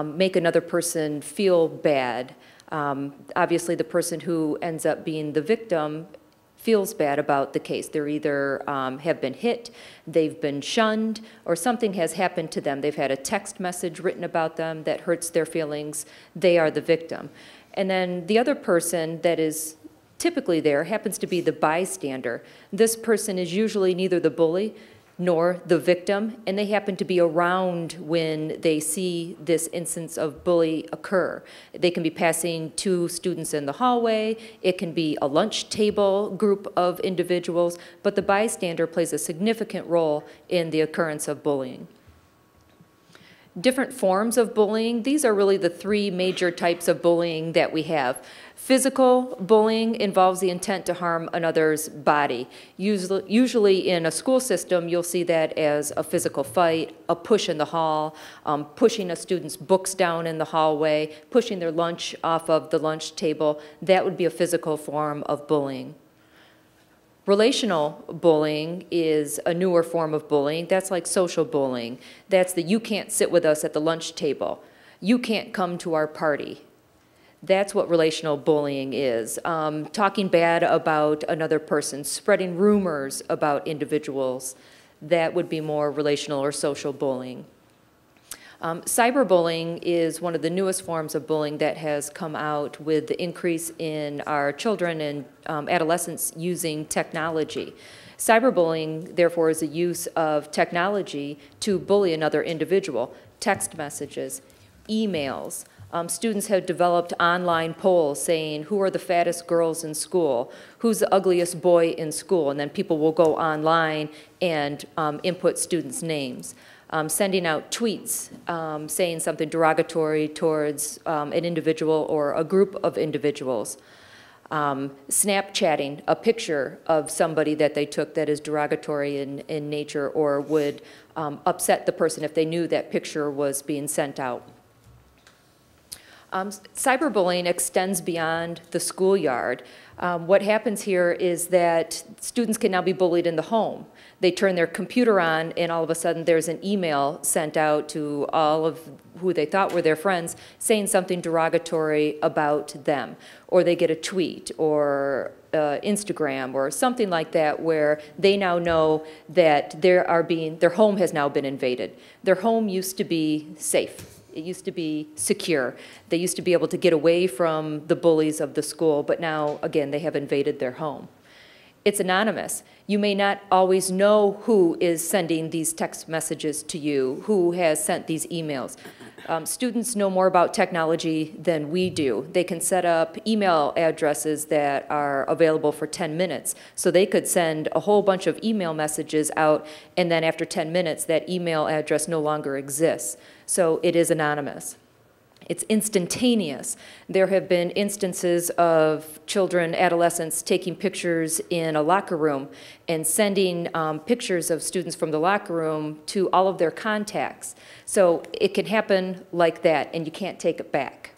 make another person feel bad. Obviously, the person who ends up being the victim feels bad about the case. They're either have been hit, they've been shunned, or something has happened to them. They've had a text message written about them that hurts their feelings. They are the victim. And then the other person that is typically there happens to be the bystander. This person is usually neither the bully nor the victim, and they happen to be around when they see this instance of bully occur. They can be passing two students in the hallway, it can be a lunch table group of individuals, but the bystander plays a significant role in the occurrence of bullying. Different forms of bullying, these are really the three major types of bullying that we have. Physical bullying involves the intent to harm another's body. Usually in a school system, you'll see that as a physical fight, a push in the hall, pushing a student's books down in the hallway, pushing their lunch off of the lunch table. That would be a physical form of bullying. Relational bullying is a newer form of bullying. That's like social bullying. That's the you can't sit with us at the lunch table. You can't come to our party. That's what relational bullying is. Talking bad about another person, spreading rumors about individuals. That would be more relational or social bullying. Cyberbullying is one of the newest forms of bullying that has come out with the increase in our children and adolescents using technology. Cyberbullying, therefore, is the use of technology to bully another individual. Text messages, emails. Students have developed online polls saying who are the fattest girls in school, who's the ugliest boy in school, and then people will go online and input students' names. Sending out tweets saying something derogatory towards an individual or a group of individuals. Snapchatting a picture of somebody that they took that is derogatory in nature or would upset the person if they knew that picture was being sent out. Cyberbullying extends beyond the schoolyard. What happens here is that students can now be bullied in the home. They turn their computer on and all of a sudden there's an email sent out to all of who they thought were their friends saying something derogatory about them. Or they get a tweet or Instagram or something like that where they now know that their home has now been invaded. Their home used to be safe. It used to be secure. They used to be able to get away from the bullies of the school, but now, again, they have invaded their home. It's anonymous. You may not always know who is sending these text messages to you, who has sent these emails. Students know more about technology than we do. They can set up email addresses that are available for 10 minutes. So they could send a whole bunch of email messages out, and then after 10 minutes, that email address no longer exists. So it is anonymous. It's instantaneous. There have been instances of children, adolescents, taking pictures in a locker room and sending pictures of students from the locker room to all of their contacts. So it can happen like that, and you can't take it back.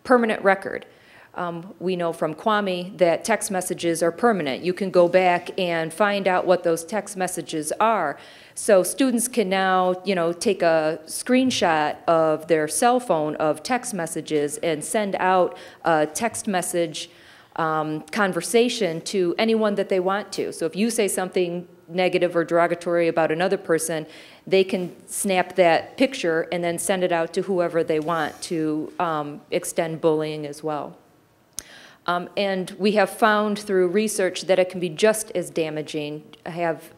Permanent record. We know from Kwame that text messages are permanent. You can go back and find out what those text messages are. So students can now, take a screenshot of their cell phone of text messages and send out a text message conversation to anyone that they want to. So if you say something negative or derogatory about another person, they can snap that picture and then send it out to whoever they want to extend bullying as well. And we have found through research that it can be just as damaging, have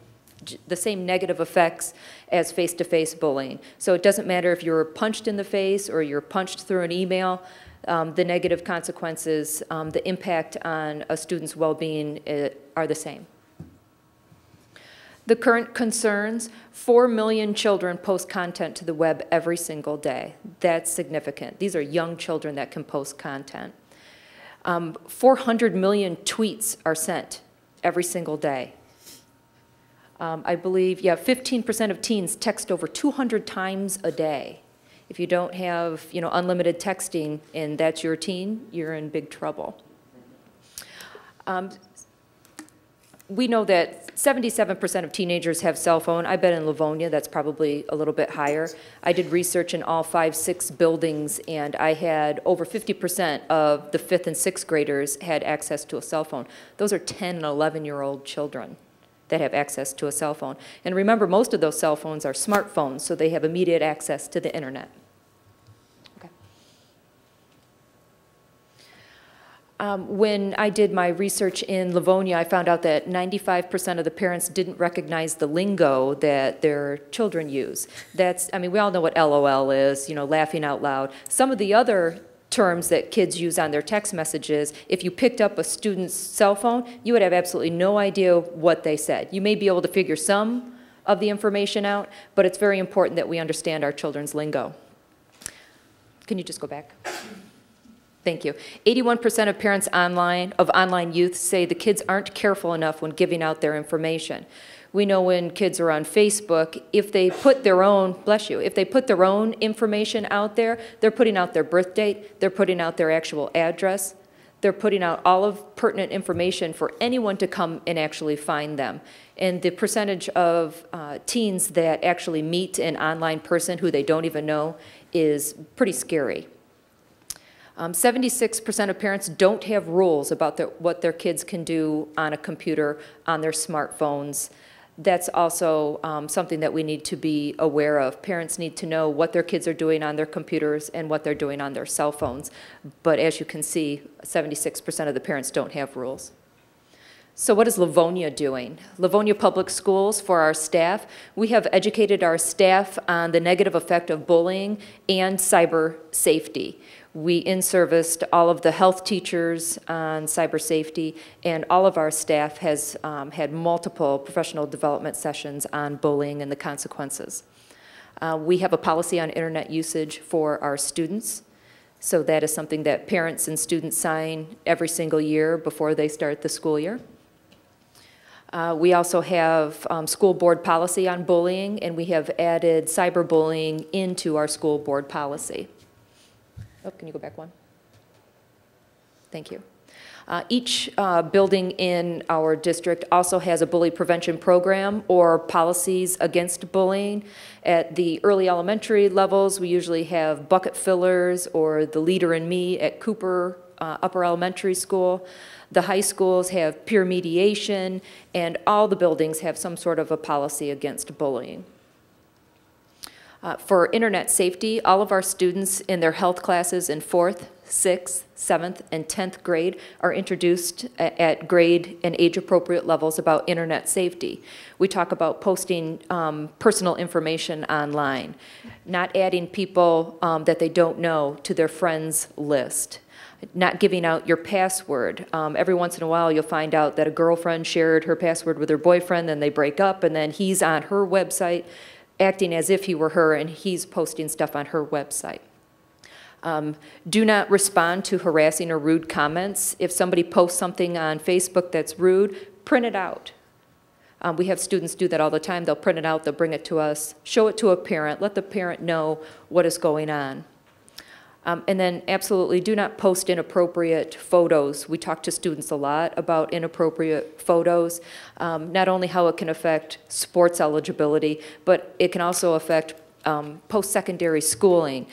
the same negative effects as face-to-face bullying. So it doesn't matter if you're punched in the face or you're punched through an email, the negative consequences, the impact on a student's well-being are the same. The current concerns, 4 million children post content to the web every single day. That's significant. These are young children that can post content. 400 million tweets are sent every single day. I believe, 15% of teens text over 200 times a day. If you don't have, unlimited texting and that's your teen, you're in big trouble. We know that 77% of teenagers have cell phone. I bet in Livonia that's probably a little bit higher. I did research in all 5, 6 buildings, and I had over 50% of the 5th and 6th graders had access to a cell phone. Those are 10 and 11-year-old children that have access to a cell phone. And remember, most of those cell phones are smartphones, so they have immediate access to the internet. When I did my research in Livonia, I found out that 95% of the parents didn't recognize the lingo that their children use. We all know what LOL is, laughing out loud. Some of the other terms that kids use on their text messages, if you picked up a student's cell phone, you would have absolutely no idea what they said. You may be able to figure some of the information out, but it's very important that we understand our children's lingo. Can you just go back? Thank you. 81% of parents of online youth say the kids aren't careful enough when giving out their information. We know when kids are on Facebook, if they put their own, bless you, if they put their own information out there, they're putting out their birth date, they're putting out their actual address, they're putting out all of pertinent information for anyone to come and actually find them. And the percentage of teens that actually meet an online person who they don't even know is pretty scary. 76% of parents don't have rules about what their kids can do on a computer, on their smartphones. That's also something that we need to be aware of. Parents need to know what their kids are doing on their computers and what they're doing on their cell phones. But as you can see, 76% of the parents don't have rules. So what is Livonia doing? Livonia Public Schools, for our staff, we have educated our staff on the negative effect of bullying and cyber safety. We in-serviced all of the health teachers on cyber safety, and all of our staff has had multiple professional development sessions on bullying and the consequences. We have a policy on internet usage for our students, so that is something that parents and students sign every single year before they start the school year. We also have school board policy on bullying, and we have added cyberbullying into our school board policy. Oh, can you go back one? Thank you. Each building in our district also has a bully prevention program or policies against bullying. At the early elementary levels, we usually have bucket fillers or the leader in me at Cooper Upper Elementary School. The high schools have peer mediation, and all the buildings have some sort of a policy against bullying. For internet safety, all of our students in their health classes in 4th, 6th, 7th, and 10th grade are introduced at grade and age-appropriate levels about internet safety. We talk about posting personal information online, not adding people that they don't know to their friends list, not giving out your password. Every once in a while you'll find out that a girlfriend shared her password with her boyfriend, then they break up, and then he's on her website acting as if he were her, and he's posting stuff on her website. Do not respond to harassing or rude comments. If somebody posts something on Facebook that's rude, print it out. We have students do that all the time. They'll print it out, they'll bring it to us, show it to a parent, let the parent know what is going on. And then absolutely do not post inappropriate photos. We talk to students a lot about inappropriate photos, not only how it can affect sports eligibility, but it can also affect post-secondary schooling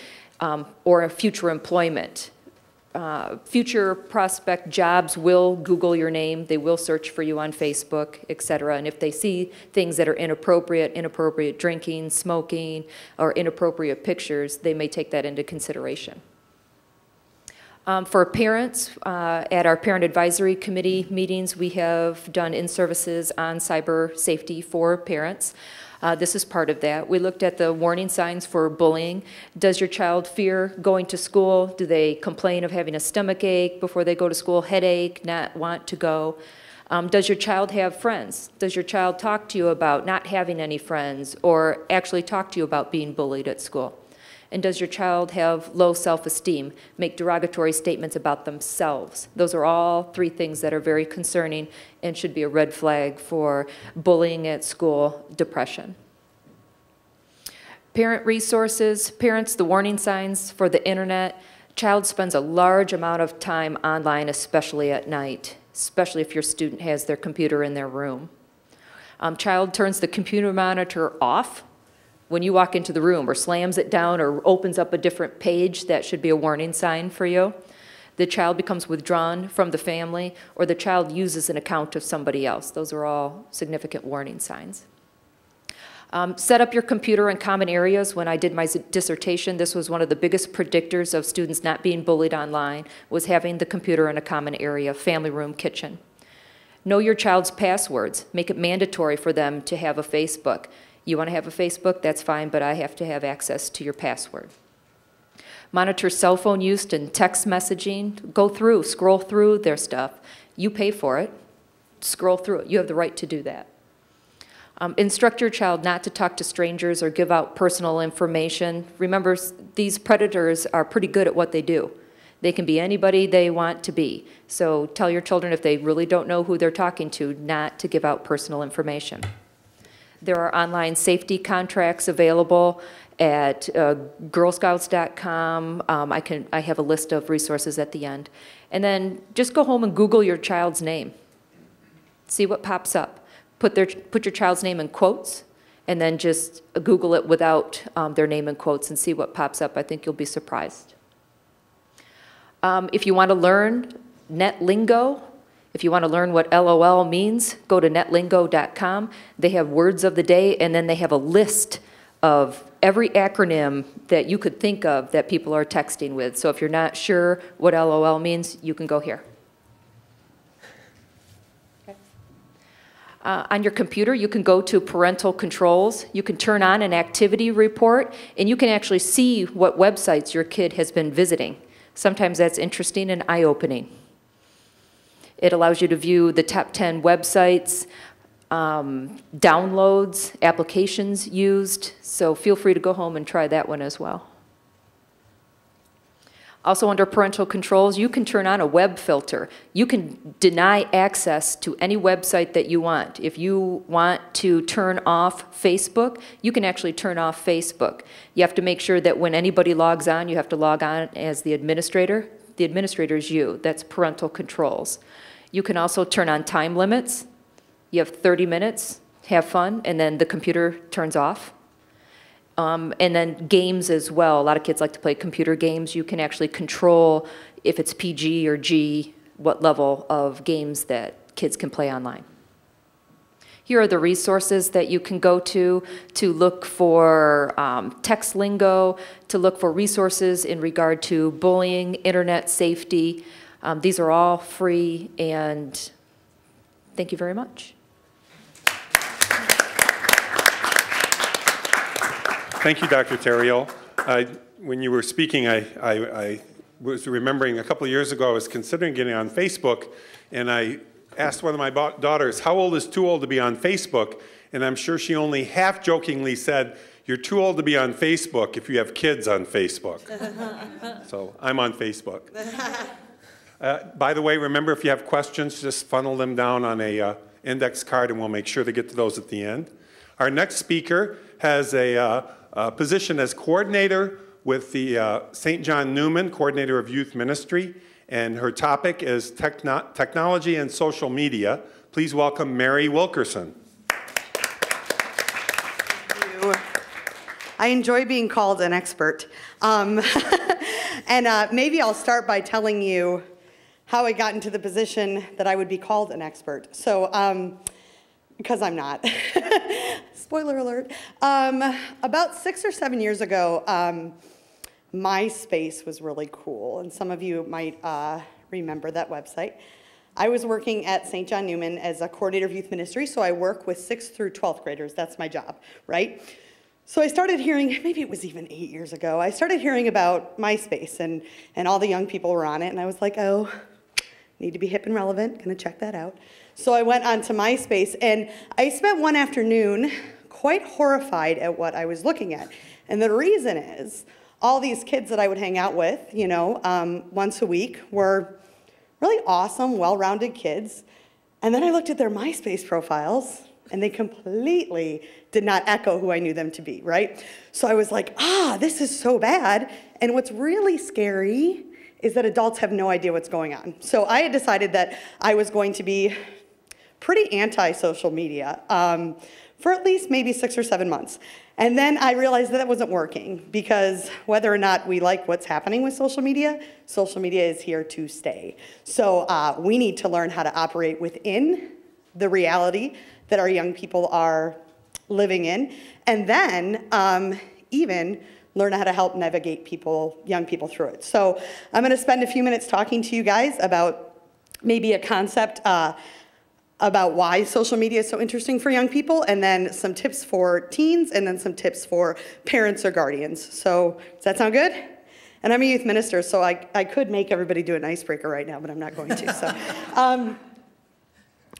or future employment. Future prospect jobs will Google your name, they will search for you on Facebook, et cetera, and if they see things that are inappropriate drinking, smoking, or inappropriate pictures, they may take that into consideration. For parents, at our Parent Advisory Committee meetings, we have done in-services on cyber safety for parents. This is part of that. We looked at the warning signs for bullying. Does your child fear going to school? Do they complain of having a stomach ache before they go to school, headache, not want to go? Does your child have friends? Does your child talk to you about not having any friends or actually talk to you about being bullied at school? And does your child have low self-esteem, make derogatory statements about themselves? Those are all 3 things that are very concerning and should be a red flag for bullying at school, depression. Parent resources, parents, the warning signs for the internet. Child spends a large amount of time online, especially at night, especially if your student has their computer in their room. Child turns the computer monitor off when you walk into the room, or slams it down, or opens up a different page. That should be a warning sign for you. The child becomes withdrawn from the family, or the child uses an account of somebody else. Those are all significant warning signs. Set up your computer in common areas. When I did my dissertation, this was one of the biggest predictors of students not being bullied online, was having the computer in a common area, family room, kitchen. Know your child's passwords. Make it mandatory for them to have a Facebook. You want to have a Facebook? That's fine, but I have to have access to your password. Monitor cell phone use and text messaging. Go through, scroll through their stuff. You pay for it. Scroll through it. You have the right to do that. Instruct your child not to talk to strangers or give out personal information. Remember, these predators are pretty good at what they do. They can be anybody they want to be. So tell your children, if they really don't know who they're talking to, not to give out personal information. There are online safety contracts available at girlscouts.com. I have a list of resources at the end. And then just go home and Google your child's name. See what pops up. Put your child's name in quotes, and then just Google it without their name in quotes and see what pops up. I think you'll be surprised. If you want to learn net lingo, if you want to learn what LOL means, go to netlingo.com. They have words of the day, and then they have a list of every acronym that you could think of that people are texting with. So if you're not sure what LOL means, you can go here. On your computer, you can go to parental controls. You can turn on an activity report, and you can actually see what websites your kid has been visiting. Sometimes that's interesting and eye-opening. It allows you to view the top 10 websites, downloads, applications used, so feel free to go home and try that one as well. Also under parental controls, you can turn on a web filter. You can deny access to any website that you want. If you want to turn off Facebook, you can actually turn off Facebook. You have to make sure that when anybody logs on, you have to log on as the administrator. The administrator is you. That's parental controls. You can also turn on time limits. You have 30 minutes, have fun, and then the computer turns off. And then games as well. A lot of kids like to play computer games. You can actually control if it's PG or G, what level of games that kids can play online. Here are the resources that you can go to look for text lingo, to look for resources in regard to bullying, internet safety. These are all free, and thank you very much. Thank you, Dr. Theriault. When you were speaking, I was remembering a couple of years ago I was considering getting on Facebook, and I asked one of my daughters, how old is too old to be on Facebook? And I'm sure she only half-jokingly said, you're too old to be on Facebook if you have kids on Facebook. So I'm on Facebook. By the way, remember, if you have questions, just funnel them down on a index card, and we'll make sure to get to those at the end. Our next speaker has a position as coordinator with the St. John Newman, coordinator of youth ministry, and her topic is technology and social media. Please welcome Mary Wilkerson. Thank you. I enjoy being called an expert. And maybe I'll start by telling you how I got into the position that I would be called an expert. So, because I'm not. Spoiler alert. About 6 or 7 years ago, MySpace was really cool, and some of you might remember that website. I was working at St. John Newman as a coordinator of youth ministry, so I work with 6th through 12th graders. That's my job, right? So I started hearing, maybe it was even 8 years ago, I started hearing about MySpace, and all the young people were on it, and I was like, oh, need to be hip and relevant, gonna check that out. So I went onto MySpace, and I spent one afternoon quite horrified at what I was looking at. And the reason is, all these kids that I would hang out with, you know, once a week were really awesome, well-rounded kids. And then I looked at their MySpace profiles, And they completely did not echo who I knew them to be, right? So I was like, this is so bad. And what's really scary is that adults have no idea what's going on. So I had decided that I was going to be pretty anti-social media for at least maybe 6 or 7 months. And then I realized that wasn't working, because whether or not we like what's happening with social media is here to stay. So we need to learn how to operate within the reality that our young people are living in, and then even learn how to help navigate young people through it. So I'm gonna spend a few minutes talking to you guys about maybe a concept about why social media is so interesting for young people, and then some tips for teens, and then some tips for parents or guardians. So does that sound good? And I'm a youth minister, so I could make everybody do an icebreaker right now, but I'm not going to.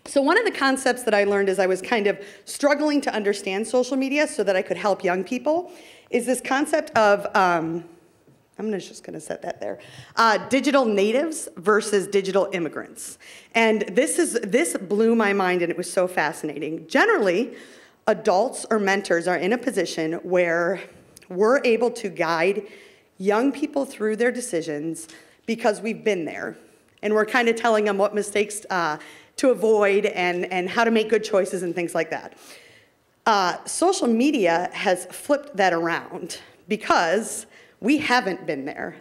So one of the concepts that I learned as I was kind of struggling to understand social media so that I could help young people is this concept of, I'm just gonna set that there, digital natives versus digital immigrants. And this blew my mind, and it was so fascinating. Generally, adults or mentors are in a position where we're able to guide young people through their decisions because we've been there. And we're kind of telling them what mistakes to avoid and how to make good choices and things like that. Social media has flipped that around because we haven't been there.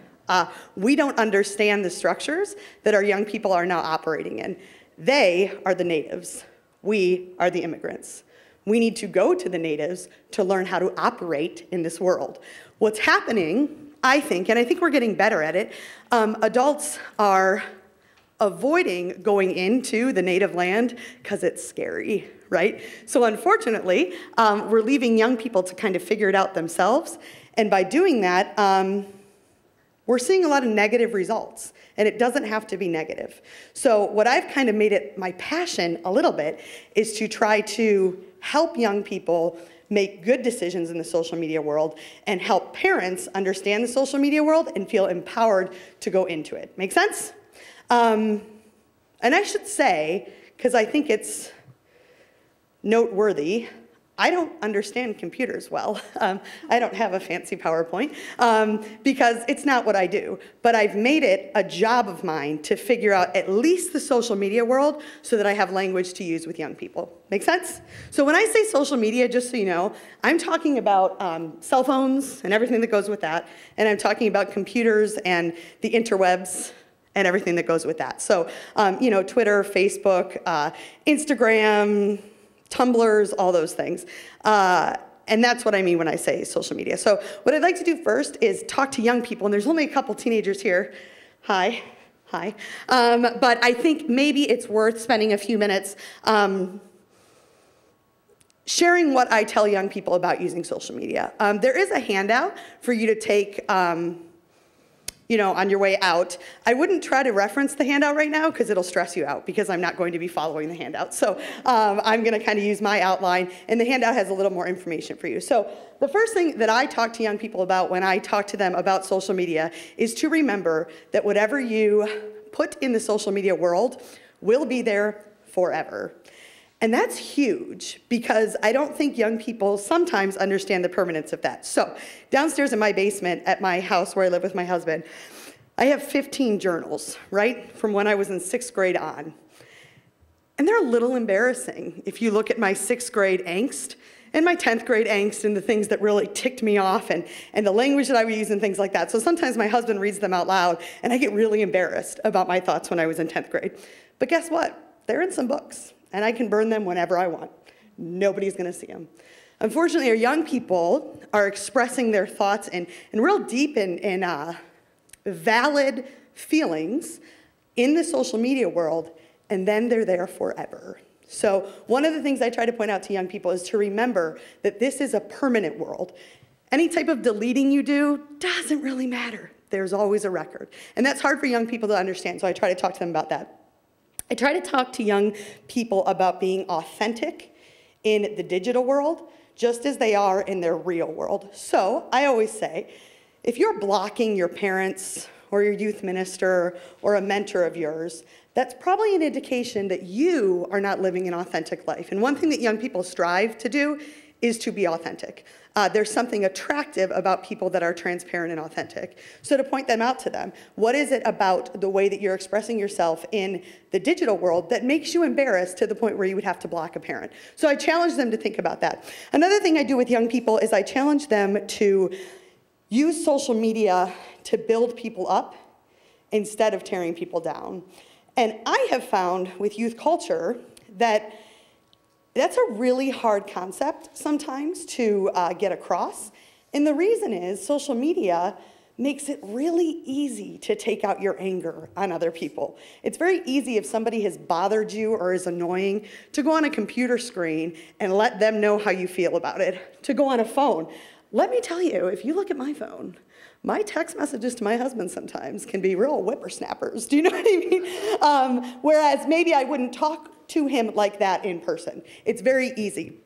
We don't understand the structures that our young people are now operating in. They are the natives. We are the immigrants. We need to go to the natives to learn how to operate in this world. What's happening, I think, and I think we're getting better at it, adults are avoiding going into the native land because it's scary, right? So unfortunately, we're leaving young people to kind of figure it out themselves. And by doing that, we're seeing a lot of negative results. And it doesn't have to be negative. So what I've kind of made it my passion a little bit is to try to help young people make good decisions in the social media world and help parents understand the social media world and feel empowered to go into it. Make sense? And I should say, because I think it's noteworthy, I don't understand computers well. I don't have a fancy PowerPoint because it's not what I do. But I've made it a job of mine to figure out at least the social media world so that I have language to use with young people. Make sense? So when I say social media, just so you know, I'm talking about cell phones and everything that goes with that. And I'm talking about computers and the interwebs and everything that goes with that. So, you know, Twitter, Facebook, Instagram, Tumblrs, all those things. And that's what I mean when I say social media. So what I'd like to do first is talk to young people, and there's only a couple teenagers here. Hi. But I think maybe it's worth spending a few minutes sharing what I tell young people about using social media. There is a handout for you to take you know, on your way out. I wouldn't try to reference the handout right now because it'll stress you out because I'm not going to be following the handout. So I'm going to kind of use my outline, and the handout has a little more information for you. So the first thing that I talk to young people about when I talk to them about social media is to remember that whatever you put in the social media world will be there forever. And that's huge because I don't think young people sometimes understand the permanence of that. So downstairs in my basement at my house where I live with my husband, I have 15 journals, right, from when I was in 6th grade on. And they're a little embarrassing if you look at my 6th grade angst and my 10th grade angst and the things that really ticked me off and the language that I would use and things like that. So sometimes my husband reads them out loud and I get really embarrassed about my thoughts when I was in 10th grade. But guess what? They're in some books. And I can burn them whenever I want. Nobody's going to see them. Unfortunately, our young people are expressing their thoughts and real deep and valid feelings in the social media world, and then they're there forever. So one of the things I try to point out to young people is to remember that this is a permanent world. Any type of deleting you do doesn't really matter. There's always a record. And that's hard for young people to understand, so I try to talk to them about that. I try to talk to young people about being authentic in the digital world, just as they are in their real world. So I always say, if you're blocking your parents or your youth minister or a mentor of yours, that's probably an indication that you are not living an authentic life. And one thing that young people strive to do is to be authentic. There's something attractive about people that are transparent and authentic. So to point them out to them, what is it about the way that you're expressing yourself in the digital world that makes you embarrassed to the point where you would have to block a parent? So I challenge them to think about that. Another thing I do with young people is I challenge them to use social media to build people up instead of tearing people down. And I have found with youth culture that that's a really hard concept sometimes to get across. And the reason is social media makes it really easy to take out your anger on other people. It's very easy if somebody has bothered you or is annoying to go on a computer screen and let them know how you feel about it, to go on a phone. Let me tell you, if you look at my phone, my text messages to my husband sometimes can be real whippersnappers. Do you know what I mean? Whereas maybe I wouldn't talk to him like that in person. It's very easy.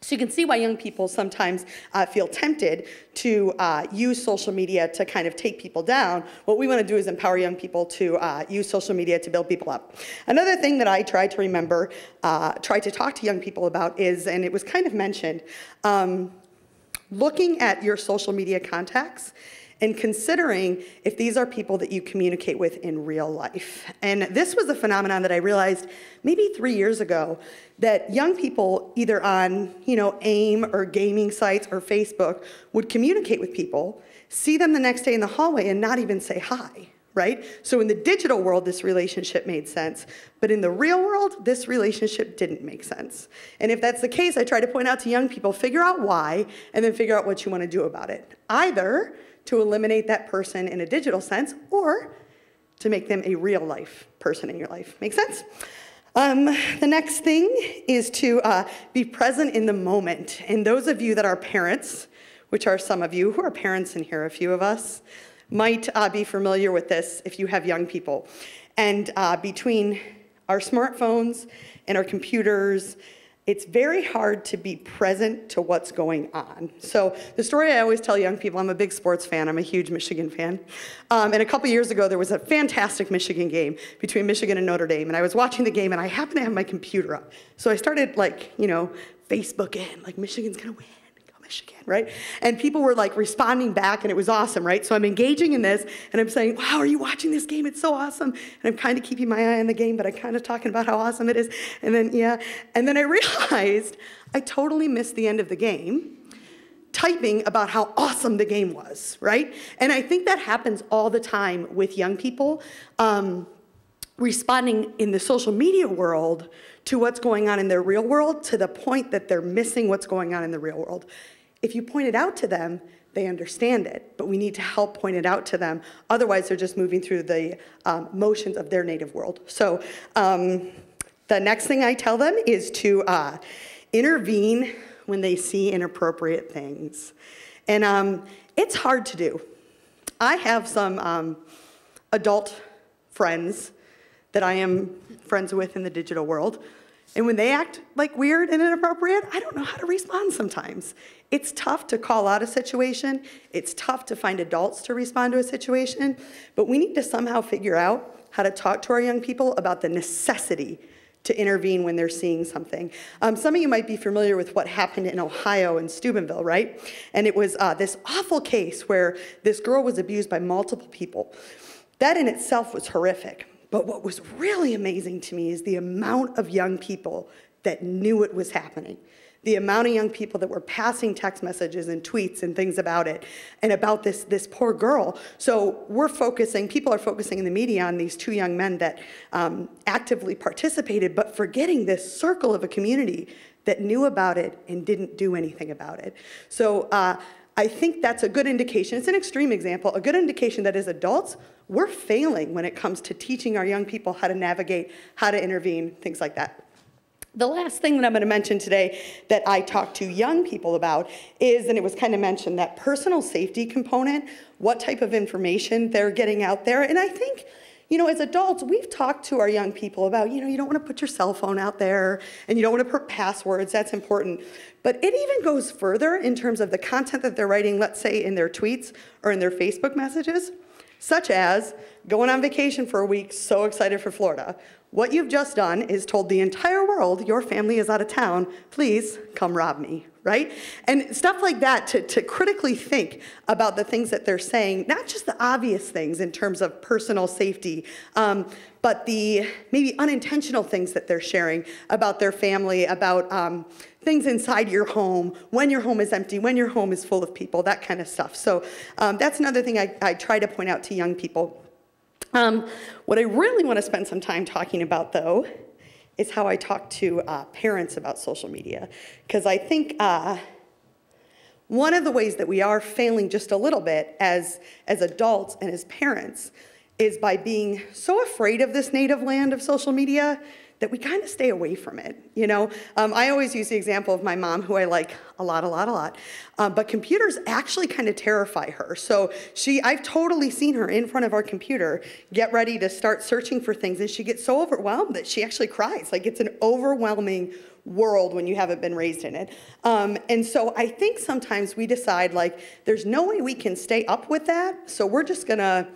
So you can see why young people sometimes feel tempted to use social media to kind of take people down. What we want to do is empower young people to use social media to build people up. Another thing that I try to remember, try to talk to young people about is, and it was kind of mentioned, looking at your social media contacts and considering if these are people that you communicate with in real life. And this was a phenomenon that I realized maybe 3 years ago, that young people either on, AIM or gaming sites or Facebook would communicate with people, see them the next day in the hallway and not even say hi, right? So in the digital world, this relationship made sense, but in the real world, this relationship didn't make sense. And if that's the case, I try to point out to young people, figure out why, and then figure out what you want to do about it. Either to eliminate that person in a digital sense, or to make them a real life person in your life. Make sense? The next thing is to be present in the moment. And those of you that are parents, which are some of you who are parents in here, a few of us, might be familiar with this if you have young people. And between our smartphones and our computers, it's very hard to be present to what's going on. So the story I always tell young people, I'm a big sports fan, I'm a huge Michigan fan. And a couple years ago, there was a fantastic Michigan game between Michigan and Notre Dame, and I was watching the game, and I happened to have my computer up. So I started Facebook in, Michigan's gonna win. Michigan, right? And people were responding back, and it was awesome, right? So I'm engaging in this, and I'm saying, wow, are you watching this game? It's so awesome. And I'm kind of keeping my eye on the game, but I'm kind of talking about how awesome it is. And then I realized I totally missed the end of the game, typing about how awesome the game was, right? And I think that happens all the time with young people, responding in the social media world to what's going on in their real world, to the point that they're missing what's going on in the real world. If you point it out to them, they understand it, but we need to help point it out to them. Otherwise, they're just moving through the motions of their native world. So the next thing I tell them is to intervene when they see inappropriate things. And it's hard to do. I have some adult friends that I am friends with in the digital world. And when they act weird and inappropriate, I don't know how to respond sometimes. It's tough to call out a situation. It's tough to find adults to respond to a situation. But we need to somehow figure out how to talk to our young people about the necessity to intervene when they're seeing something. Some of you might be familiar with what happened in Ohio in Steubenville, right? And it was this awful case where this girl was abused by multiple people. That in itself was horrific. But what was really amazing to me is the amount of young people that knew it was happening. The amount of young people that were passing text messages and tweets and things about it, and about this poor girl. So people are focusing in the media on these two young men that actively participated, but forgetting this circle of a community that knew about it and didn't do anything about it. So I think that's a good indication. It's an extreme example, a good indication that as adults, we're failing when it comes to teaching our young people how to navigate, how to intervene, things like that. The last thing that I'm going to mention today that I talk to young people about is, and it was kind of mentioned, that personal safety component, what type of information they're getting out there. And I think, as adults, we've talked to our young people about, you don't want to put your cell phone out there, and you don't want to put passwords, that's important. But it even goes further in terms of the content that they're writing, let's say in their tweets or in their Facebook messages. such as going on vacation for a week, so excited for Florida. What you've just done is told the entire world your family is out of town, please come rob me, right? And stuff like that, to critically think about the things that they're saying, not just the obvious things in terms of personal safety, but the maybe unintentional things that they're sharing about their family, about things inside your home, when your home is empty, when your home is full of people, that kind of stuff. So that's another thing I try to point out to young people. What I really want to spend some time talking about, though, is how I talk to parents about social media. Because I think one of the ways that we are failing just a little bit as adults and as parents is by being so afraid of this native land of social media that we kind of stay away from it, you know? I always use the example of my mom, who I like a lot, but computers actually kind of terrify her. So I've totally seen her in front of our computer get ready to start searching for things, and she gets so overwhelmed that she actually cries. Like, it's an overwhelming world when you haven't been raised in it. And so I think sometimes we decide, like, there's no way we can stay up with that, so we're just gonna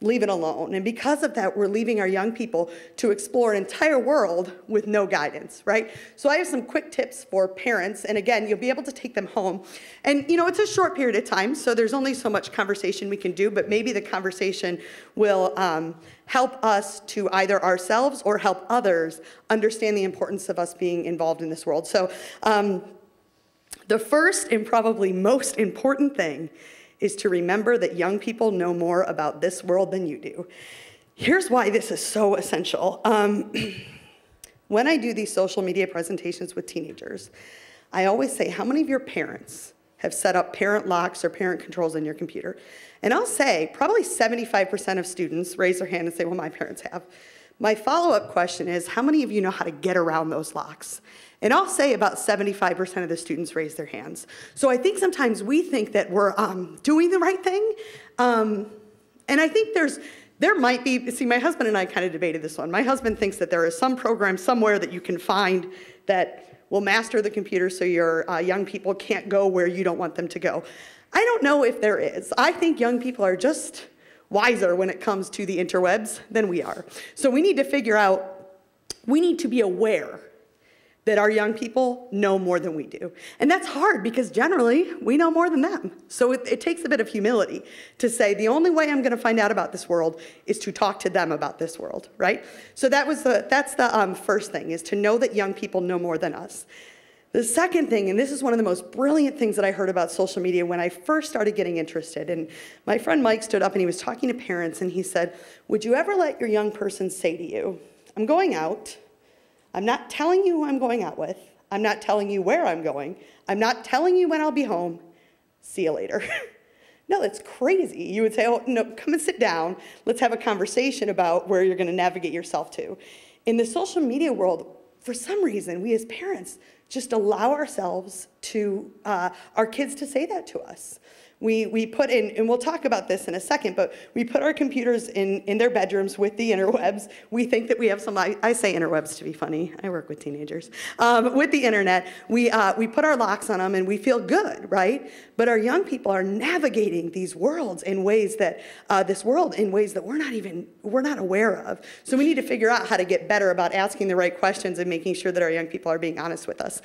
leave it alone. And because of that, we're leaving our young people to explore an entire world with no guidance, right? So I have some quick tips for parents, and again, you'll be able to take them home. And you know, it's a short period of time, so there's only so much conversation we can do, but maybe the conversation will help us to either ourselves or help others understand the importance of us being involved in this world. So the first and probably most important thing is to remember that young people know more about this world than you do. Here's why this is so essential. When I do these social media presentations with teenagers, I always say, how many of your parents have set up parent locks or parent controls on your computer? And I'll say, probably 75% of students raise their hand and say, well, my parents have. My follow-up question is, how many of you know how to get around those locks? And I'll say about 75% of the students raise their hands. So I think sometimes we think that we're doing the right thing. And I think there might be, see, my husband and I kind of debated this one. My husband thinks that there is some program somewhere that you can find that will master the computer so your young people can't go where you don't want them to go. I don't know if there is. I think young people are just wiser when it comes to the interwebs than we are. So we need to figure out, we need to be aware that our young people know more than we do. And that's hard because generally we know more than them. So it takes a bit of humility to say the only way I'm gonna find out about this world is to talk to them about this world, right? So that's the first thing, is to know that young people know more than us. The second thing, and this is one of the most brilliant things that I heard about social media when I first started getting interested, and my friend Mike stood up and he was talking to parents and he said, would you ever let your young person say to you, I'm going out, I'm not telling you who I'm going out with, I'm not telling you where I'm going, I'm not telling you when I'll be home, see you later. No, that's crazy. You would say, oh, no, come and sit down, let's have a conversation about where you're gonna navigate yourself to. In the social media world, for some reason, we as parents just allow ourselves to, our kids to say that to us. We put in, and we'll talk about this in a second, but we put our computers in their bedrooms with the interwebs. We think that we have some, I say interwebs to be funny, I work with teenagers. With the internet, we put our locks on them and we feel good, right? But our young people are navigating these worlds in ways that, we're not aware of. So we need to figure out how to get better about asking the right questions and making sure that our young people are being honest with us.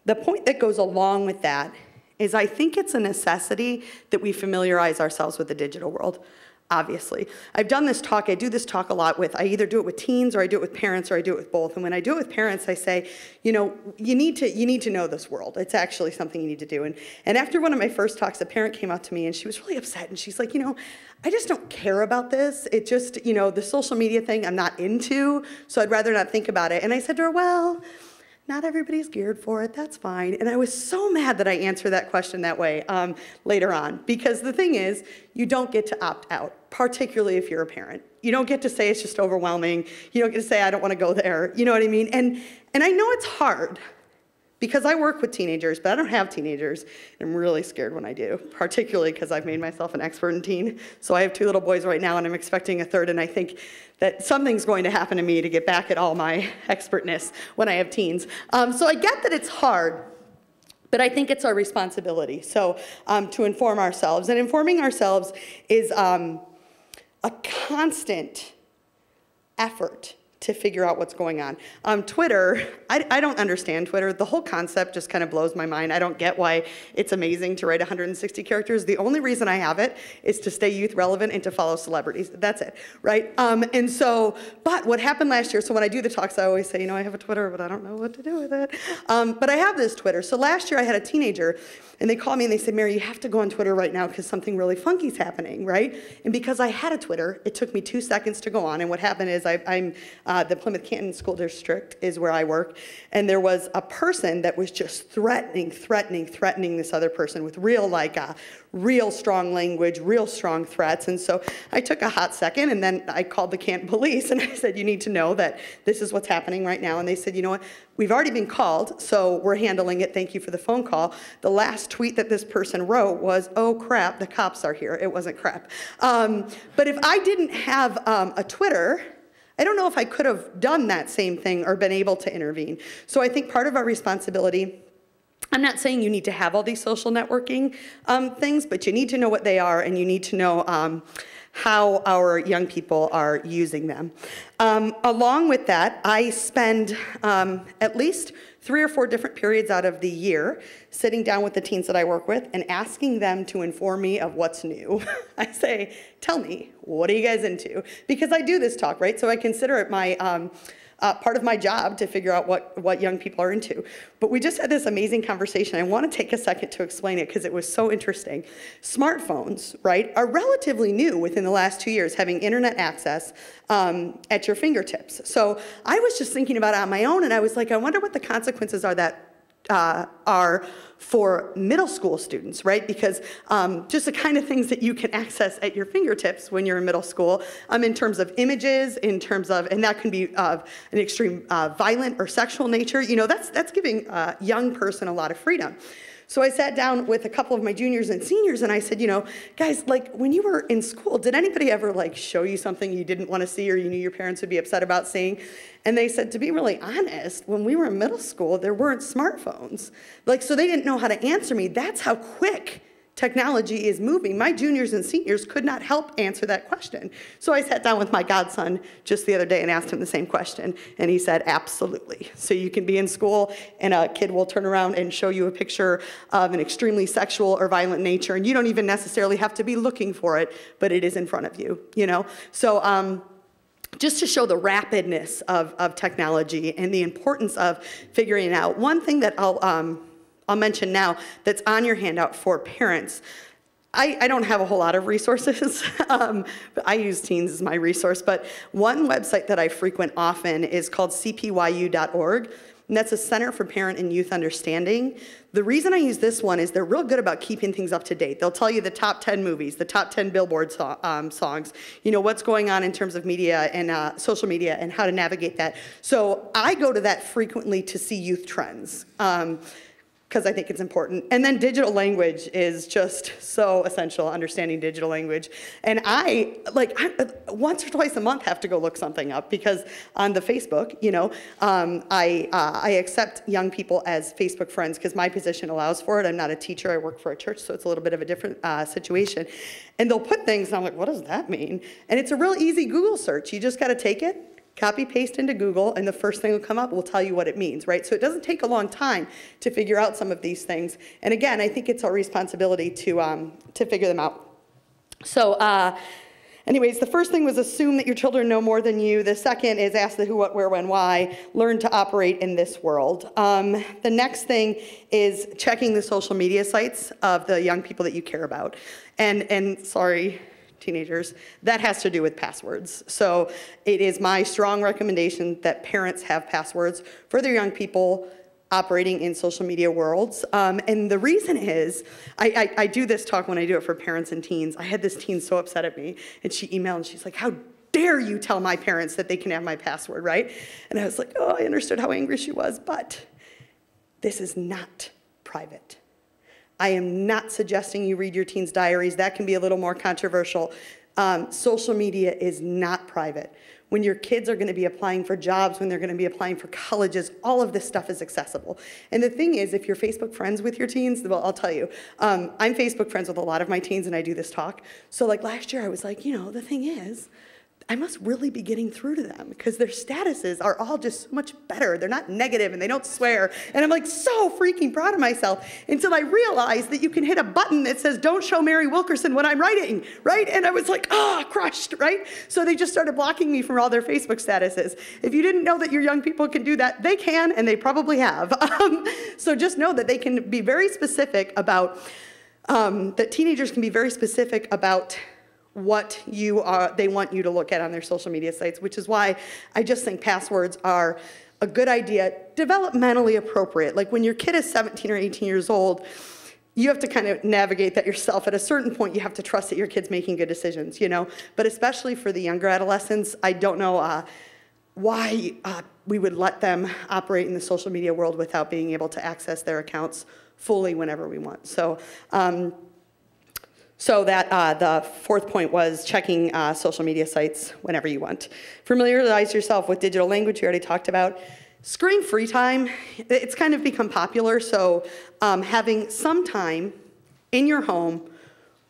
The point that goes along with that is I think it's a necessity that we familiarize ourselves with the digital world, obviously. I've done this talk, I do this talk a lot with, I either do it with teens or I do it with parents or I do it with both. And when I do it with parents, I say, you know, you need to know this world. It's actually something you need to do. And after one of my first talks, a parent came up to me and she was really upset and she's like, you know, I just don't care about this. It just, you know, the social media thing I'm not into, so I'd rather not think about it. And I said to her, well, not everybody's geared for it, that's fine. And I was so mad that I answered that question that way later on, because the thing is, you don't get to opt out, particularly if you're a parent. You don't get to say it's just overwhelming. You don't get to say, I don't want to go there. You know what I mean? And I know it's hard, because I work with teenagers, but I don't have teenagers. And I'm really scared when I do, particularly because I've made myself an expert in teen. So I have 2 little boys right now, and I'm expecting a 3rd, and I think that something's going to happen to me to get back at all my expertness when I have teens. So I get that it's hard, But I think it's our responsibility, so to inform ourselves. And informing ourselves is a constant effort to figure out what's going on. Twitter, I don't understand Twitter. The whole concept just kind of blows my mind. I don't get why it's amazing to write 160 characters. The only reason I have it is to stay youth relevant and to follow celebrities. That's it, right? And so, but what happened last year, so when I do the talks, I always say, you know, I have a Twitter, but I don't know what to do with it. But I have this Twitter. So last year I had a teenager, and they called me and they said, Mary, you have to go on Twitter right now because something really funky is happening, right? And because I had a Twitter, it took me 2 seconds to go on. And what happened is I'm the Plymouth Canton School District is where I work. And there was a person that was just threatening this other person with real strong language, real strong threats. And so I took a hot second, and then I called the Canton police, and I said, you need to know that this is what's happening right now. And they said, you know what, we've already been called, so we're handling it. Thank you for the phone call. The last tweet that this person wrote was, oh crap, the cops are here. It wasn't crap. But if I didn't have a Twitter, I don't know if I could have done that same thing or been able to intervene. So I think part of our responsibility, I'm not saying you need to have all these social networking things, but you need to know what they are, and you need to know how our young people are using them. Along with that, I spend at least 3 or 4 different periods out of the year sitting down with the teens that I work with and asking them to inform me of what's new. I say, tell me, what are you guys into? Because I do this talk, right? So I consider it my part of my job to figure out what young people are into. But we just had this amazing conversation. I want to take a second to explain it because it was so interesting. Smartphones, right, are relatively new within the last 2 years, having internet access at your fingertips. So I was just thinking about it on my own, and I was like, I wonder what the consequences are for middle school students, right? Because just the kind of things that you can access at your fingertips when you're in middle school, in terms of images, in terms of, and that can be an extreme violent or sexual nature, you know, that's giving a young person a lot of freedom. So I sat down with a couple of my juniors and seniors, and I said, you know, guys, like when you were in school, did anybody ever like show you something you didn't want to see or you knew your parents would be upset about seeing? And they said, to be really honest, when we were in middle school, there weren't smartphones. Like, so they didn't know how to answer me. That's how quick technology is moving. My juniors and seniors could not help answer that question. So I sat down with my godson just the other day and asked him the same question, and he said, absolutely. So you can be in school, and a kid will turn around and show you a picture of an extremely sexual or violent nature, and you don't even necessarily have to be looking for it, but it is in front of you, you know? So just to show the rapidness of technology and the importance of figuring it out. One thing that I'll mention now that's on your handout for parents. I don't have a whole lot of resources. I use teens as my resource, but one website that I frequent often is called cpyu.org, and that's a Center for Parent and Youth Understanding. The reason I use this one is they're real good about keeping things up to date. They'll tell you the top 10 movies, the top 10 Billboard songs, you know, what's going on in terms of media and social media and how to navigate that. So I go to that frequently to see youth trends. Because I think it's important. And then digital language is just so essential, understanding digital language. And I once or twice a month have to go look something up because on the Facebook, you know, I accept young people as Facebook friends because my position allows for it. I'm not a teacher, I work for a church, so it's a little bit of a different situation. And they'll put things, and I'm like, what does that mean? And it's a real easy Google search. You just gotta take it, copy, paste into Google, and the first thing will come up will tell you what it means, right? So it doesn't take a long time to figure out some of these things. And again, I think it's our responsibility to figure them out. So anyways, the first thing was assume that your children know more than you. The second is ask the who, what, where, when, why. Learn to operate in this world. The next thing is checking the social media sites of the young people that you care about. And sorry, teenagers, that has to do with passwords. So it is my strong recommendation that parents have passwords for their young people operating in social media worlds. And the reason is, I do this talk when I do it for parents and teens. I had this teen so upset at me, and she emailed and she's like, how dare you tell my parents that they can have my password, right? And I was like, oh, I understood how angry she was, but this is not private. I am not suggesting you read your teen's diaries. That can be a little more controversial. Social media is not private. When your kids are going to be applying for jobs, when they're going to be applying for colleges, all of this stuff is accessible. And the thing is, if you're Facebook friends with your teens, well, I'll tell you, I'm Facebook friends with a lot of my teens, and I do this talk. So like last year, I was like, the thing is, I must really be getting through to them because their statuses are all just so much better. They're not negative and they don't swear. And I'm like so freaking proud of myself until I realized that you can hit a button that says, don't show Mary Wilkerson what I'm writing, right? And I was like, crushed, right? So they just started blocking me from all their Facebook statuses. If you didn't know that your young people can do that, they can, and they probably have. So just know that they can be very specific about, that teenagers can be very specific about what they want you to look at on their social media sites, which is why I just think passwords are a good idea, developmentally appropriate. Like when your kid is 17 or 18 years old, you have to kind of navigate that yourself. At a certain point, you have to trust that your kid's making good decisions, But especially for the younger adolescents, I don't know why we would let them operate in the social media world without being able to access their accounts fully whenever we want. So that the fourth point was checking social media sites whenever you want. Familiarize yourself with digital language, we already talked about. Screen-free time, it's kind of become popular, so having some time in your home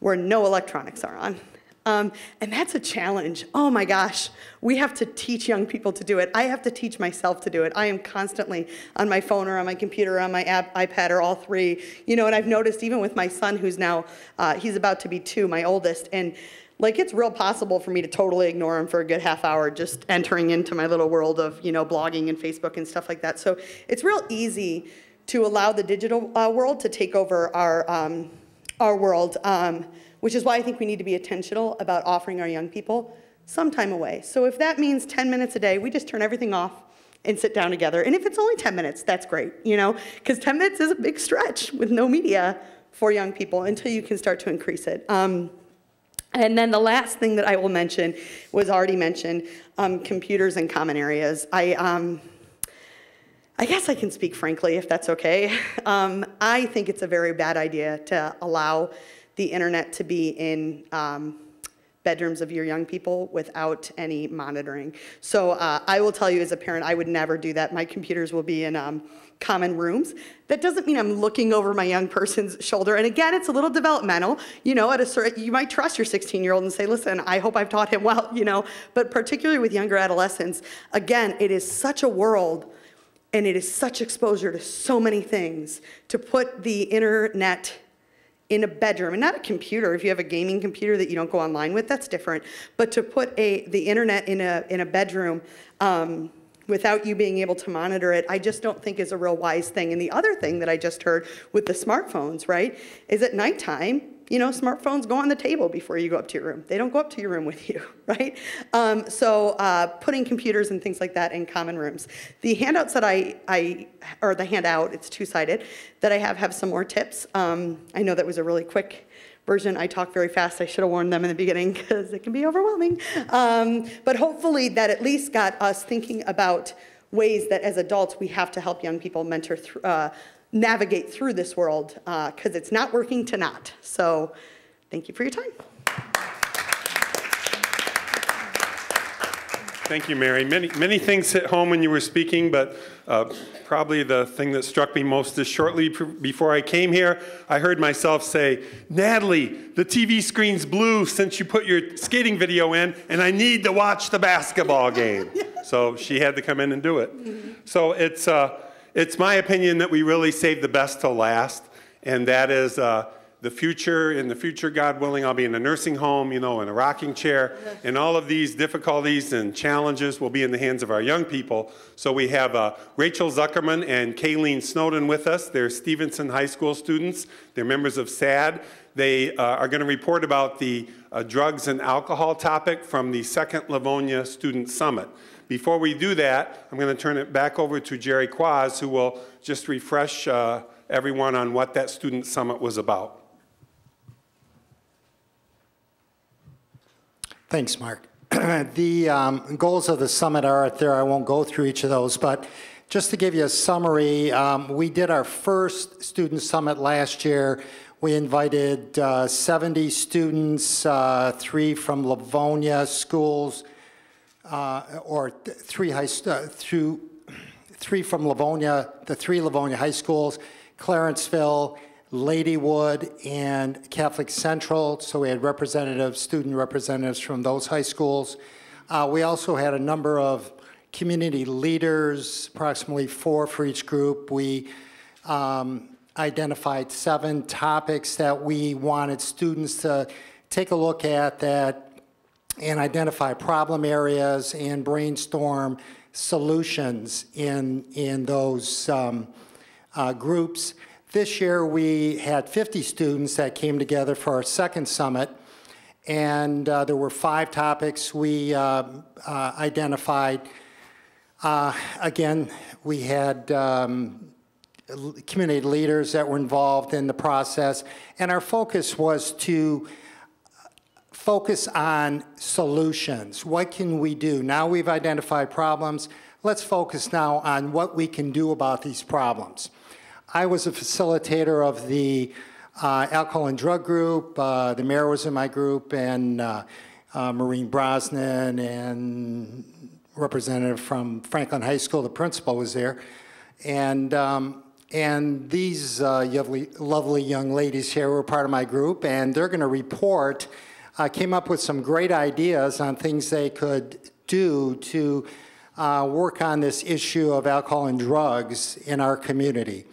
where no electronics are on. And that's a challenge. Oh my gosh, we have to teach young people to do it. I have to teach myself to do it. I am constantly on my phone or on my computer or on my iPad or all three. And I've noticed even with my son who's now, he's about to be 2, my oldest, and like it's real possible for me to totally ignore him for a good half hour just entering into my little world of, blogging and Facebook and stuff like that. So it's real easy to allow the digital world to take over our world. Which is why I think we need to be intentional about offering our young people some time away. So if that means 10 minutes a day, we just turn everything off and sit down together. And if it's only 10 minutes, that's great, because 10 minutes is a big stretch with no media for young people until you can start to increase it. And then the last thing that I will mention was already mentioned, computers and common areas. I guess I can speak frankly, if that's okay. I think it's a very bad idea to allow the internet to be in bedrooms of your young people without any monitoring. So I will tell you as a parent, I would never do that. My computers will be in common rooms. That doesn't mean I'm looking over my young person's shoulder. And again, it's a little developmental. You might trust your 16-year-old and say, listen, I hope I've taught him well, But particularly with younger adolescents, again, it is such a world and it is such exposure to so many things to put the internet in a bedroom, and not a computer. If you have a gaming computer that you don't go online with, that's different. But to put the internet in a bedroom without you being able to monitor it, I just don't think is a real wise thing. And the other thing that I just heard with the smartphones, right, is at nighttime, smartphones go on the table before you go up to your room. They don't go up to your room with you, right? So putting computers and things like that in common rooms. The handouts that or the handout, it's two-sided, that I have some more tips. I know that was a really quick version. I talk very fast. I should have warned them in the beginning because it can be overwhelming. But hopefully that at least got us thinking about ways that as adults we have to help young people navigate through this world because it's not working to not. So thank you for your time. Thank you, Mary. Many things hit home when you were speaking, but probably the thing that struck me most is shortly before I came here, I heard myself say, Natalie, the TV screen's blue since you put your skating video in, and I need to watch the basketball game. So she had to come in and do it. So it's my opinion that we really save the best till last, and that is the future. In the future, God willing, I'll be in a nursing home, in a rocking chair, and all of these difficulties and challenges will be in the hands of our young people. So we have Rachel Zuckerman and Kayleen Snowden with us. They're Stevenson High School students. They're members of SAD. They are going to report about the drugs and alcohol topic from the second Livonia Student Summit. Before we do that, I'm going to turn it back over to Jerry Quaz, who will just refresh everyone on what that student summit was about. Thanks, Mark. The goals of the summit are out there. I won't go through each of those, but just to give you a summary, we did our first student summit last year We invited 70 students, 3 from Livonia schools, three from Livonia, the 3 Livonia high schools, Clarenceville, Ladywood, and Catholic Central. So we had student representatives from those high schools. We also had a number of community leaders, approximately 4 for each group. We identified 7 topics that we wanted students to take a look at and identify problem areas and brainstorm solutions in those groups. This year we had 50 students that came together for our second summit, and there were 5 topics we identified. Again, we had community leaders that were involved in the process, and our focus was to focus on solutions. What can we do? Now we've identified problems. Let's focus now on what we can do about these problems. I was a facilitator of the alcohol and drug group. The mayor was in my group, and Maureen Brosnan and representative from Franklin High School, the principal, was there. And these lovely young ladies here were part of my group, and they're going to report, came up with some great ideas on things they could do to work on this issue of alcohol and drugs in our community.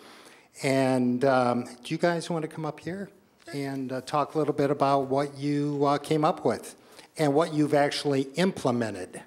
And do you guys want to come up here and talk a little bit about what you came up with and what you've actually implemented?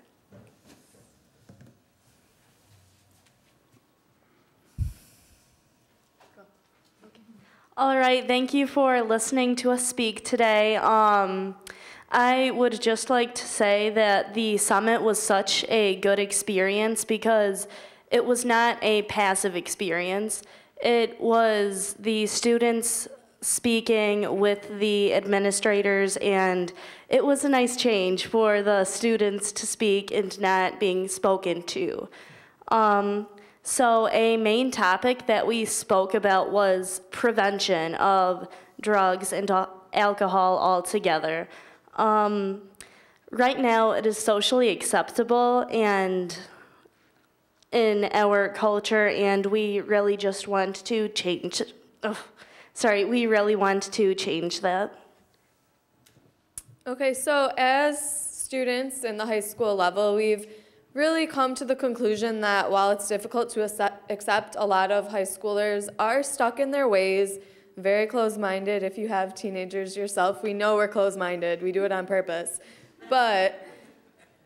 All right, thank you for listening to us speak today. I would just like to say that the summit was such a good experience because it was not a passive experience. It was the students speaking with the administrators, and it was a nice change for the students to speak and not being spoken to. So a main topic that we spoke about was prevention of drugs and alcohol altogether. Right now, it is socially acceptable and in our culture, and we really just want to change. We really want to change that. Okay, so as students in the high school level, we've really come to the conclusion that while it's difficult to accept, a lot of high schoolers are stuck in their ways, very closed-minded. If you have teenagers yourself, we know we're closed-minded. We do it on purpose. But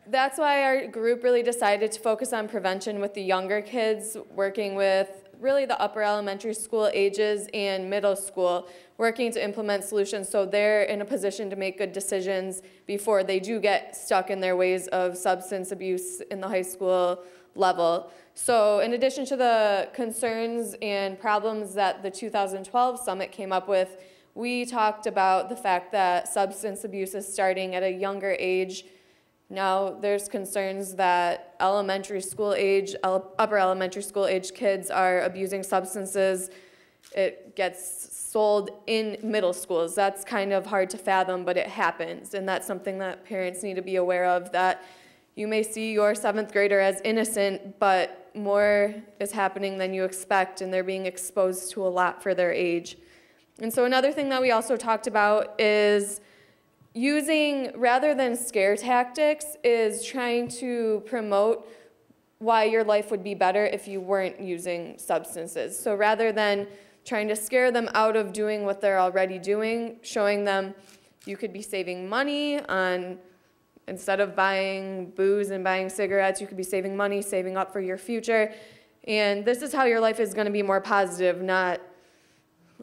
that's why our group really decided to focus on prevention with the younger kids, working with really the upper elementary school ages and middle school, working to implement solutions so they're in a position to make good decisions before they do get stuck in their ways of substance abuse in the high school level. So in addition to the concerns and problems that the 2012 summit came up with, we talked about the fact that substance abuse is starting at a younger age. Now there's concerns that elementary school age, upper elementary school age kids are abusing substances. It gets sold in middle schools. That's kind of hard to fathom, but it happens. And that's something that parents need to be aware of, that you may see your 7th grader as innocent, but more is happening than you expect, and they're being exposed to a lot for their age. And so another thing that we also talked about is using, rather than scare tactics, is trying to promote why your life would be better if you weren't using substances. So rather than trying to scare them out of doing what they're already doing, showing them you could be saving money on, instead of buying booze and buying cigarettes, you could be saving money, saving up for your future. And this is how your life is going to be more positive, not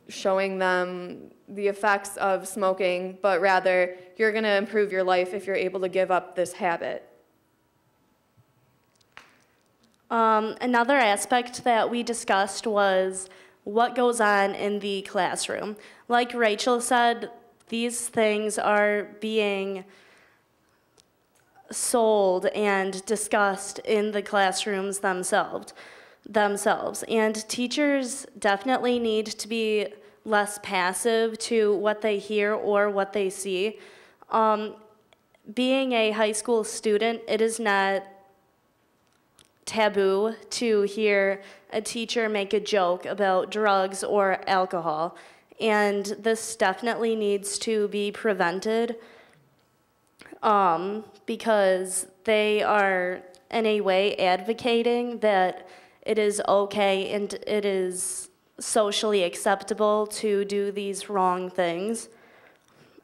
showing them the effects of smoking, but rather you're going to improve your life if you're able to give up this habit. Another aspect that we discussed was what goes on in the classroom. Like Rachel said, these things are being sold and discussed in the classrooms themselves. And teachers definitely need to be less passive to what they hear or what they see. Being a high school student, it is not taboo to hear a teacher make a joke about drugs or alcohol, and this definitely needs to be prevented because they are in a way advocating that it is okay and it is socially acceptable to do these wrong things.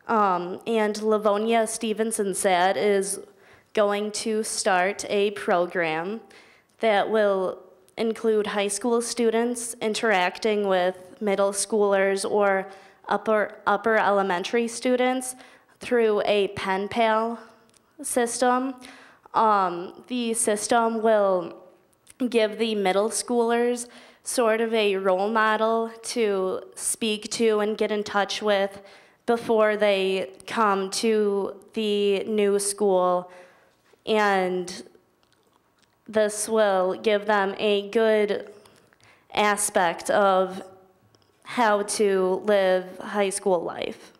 And Livonia Stevenson SAD is going to start a program that will include high school students interacting with middle schoolers or upper elementary students through a pen pal system. The system will give the middle schoolers sort of a role model to speak to and get in touch with before they come to the new school, and this will give them a good aspect of how to live high school life.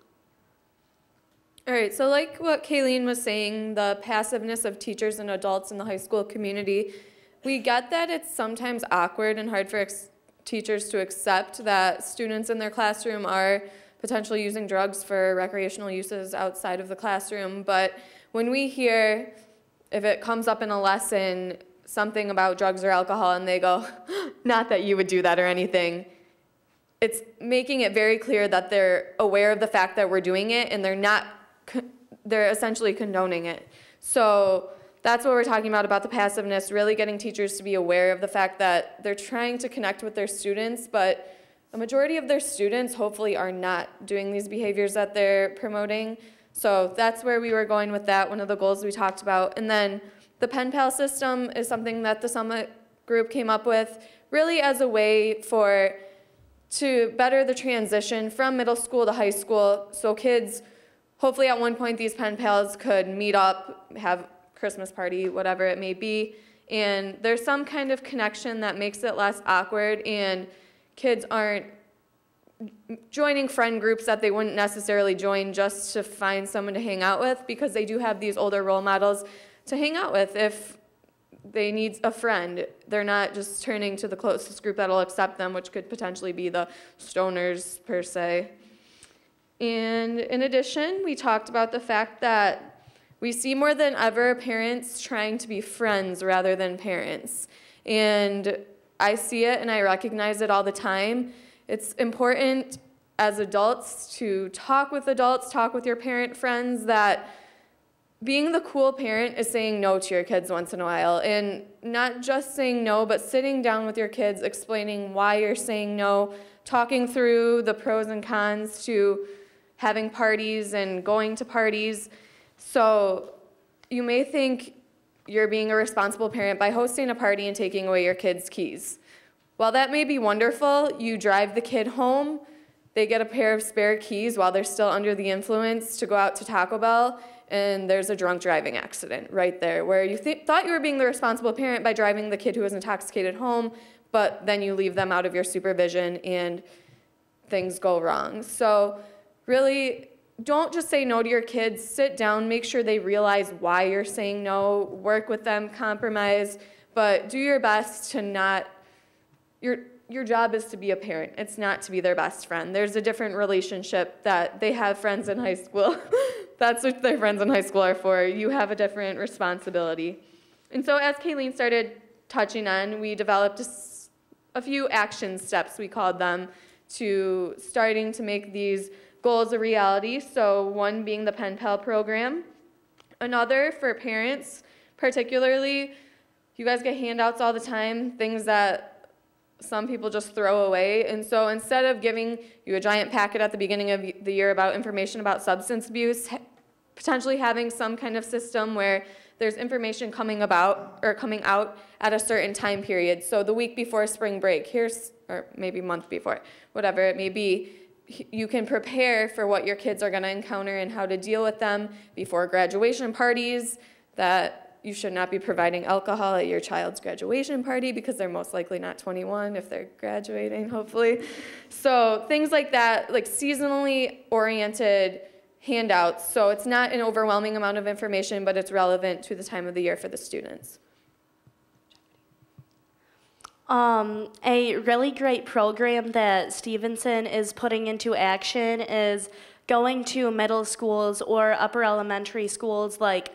All right, so like what Kayleen was saying, the passiveness of teachers and adults in the high school community, we get that it's sometimes awkward and hard for teachers to accept that students in their classroom are potentially using drugs for recreational uses outside of the classroom. But when we hear, if it comes up in a lesson, something about drugs or alcohol, and they go, not that you would do that or anything, it's making it very clear that they're aware of the fact that we're doing it, and they're essentially condoning it. So that's what we're talking about the passiveness, really getting teachers to be aware of the fact that they're trying to connect with their students, but a majority of their students hopefully are not doing these behaviors that they're promoting. So that's where we were going with that, one of the goals we talked about. And then the pen pal system is something that the Summit group came up with, really as a way to better the transition from middle school to high school. So kids, hopefully at one point these pen pals could meet up, have Christmas party, whatever it may be, and there's some kind of connection that makes it less awkward, and kids aren't joining friend groups that they wouldn't necessarily join just to find someone to hang out with, because they do have these older role models to hang out with if they need a friend. They're not just turning to the closest group that'll accept them, which could potentially be the stoners per se. And in addition, we talked about the fact that we see more than ever parents trying to be friends rather than parents. And I see it and I recognize it all the time. It's important as adults to talk with your parent friends, that being the cool parent is saying no to your kids once in a while. And not just saying no, but sitting down with your kids, explaining why you're saying no, talking through the pros and cons to having parties and going to parties. So you may think you're being a responsible parent by hosting a party and taking away your kids' keys. While that may be wonderful, you drive the kid home, they get a pair of spare keys while they're still under the influence to go out to Taco Bell, and there's a drunk driving accident right there, where you thought you were being the responsible parent by driving the kid who was intoxicated home, but then you leave them out of your supervision and things go wrong. So really, don't just say no to your kids. Sit down, make sure they realize why you're saying no, work with them, compromise, but do your best to not, your job is to be a parent. It's not to be their best friend. There's a different relationship that they have friends in high school. That's what their friends in high school are for. You have a different responsibility. And so as Kayleen started touching on, we developed a few action steps, we called them, to starting to make these goals a reality. So one being the pen pal program. Another for parents, particularly, you guys get handouts all the time, things that some people just throw away. And so instead of giving you a giant packet at the beginning of the year about information about substance abuse, potentially having some kind of system where there's information coming out at a certain time period. So the week before spring break, or maybe month before, whatever it may be, you can prepare for what your kids are going to encounter and how to deal with them before graduation parties, that you should not be providing alcohol at your child's graduation party because they're most likely not 21 if they're graduating, hopefully. So things like that, like seasonally oriented handouts. So it's not an overwhelming amount of information, but it's relevant to the time of the year for the students. A really great program that Stevenson is putting into action is going to middle schools or upper elementary schools like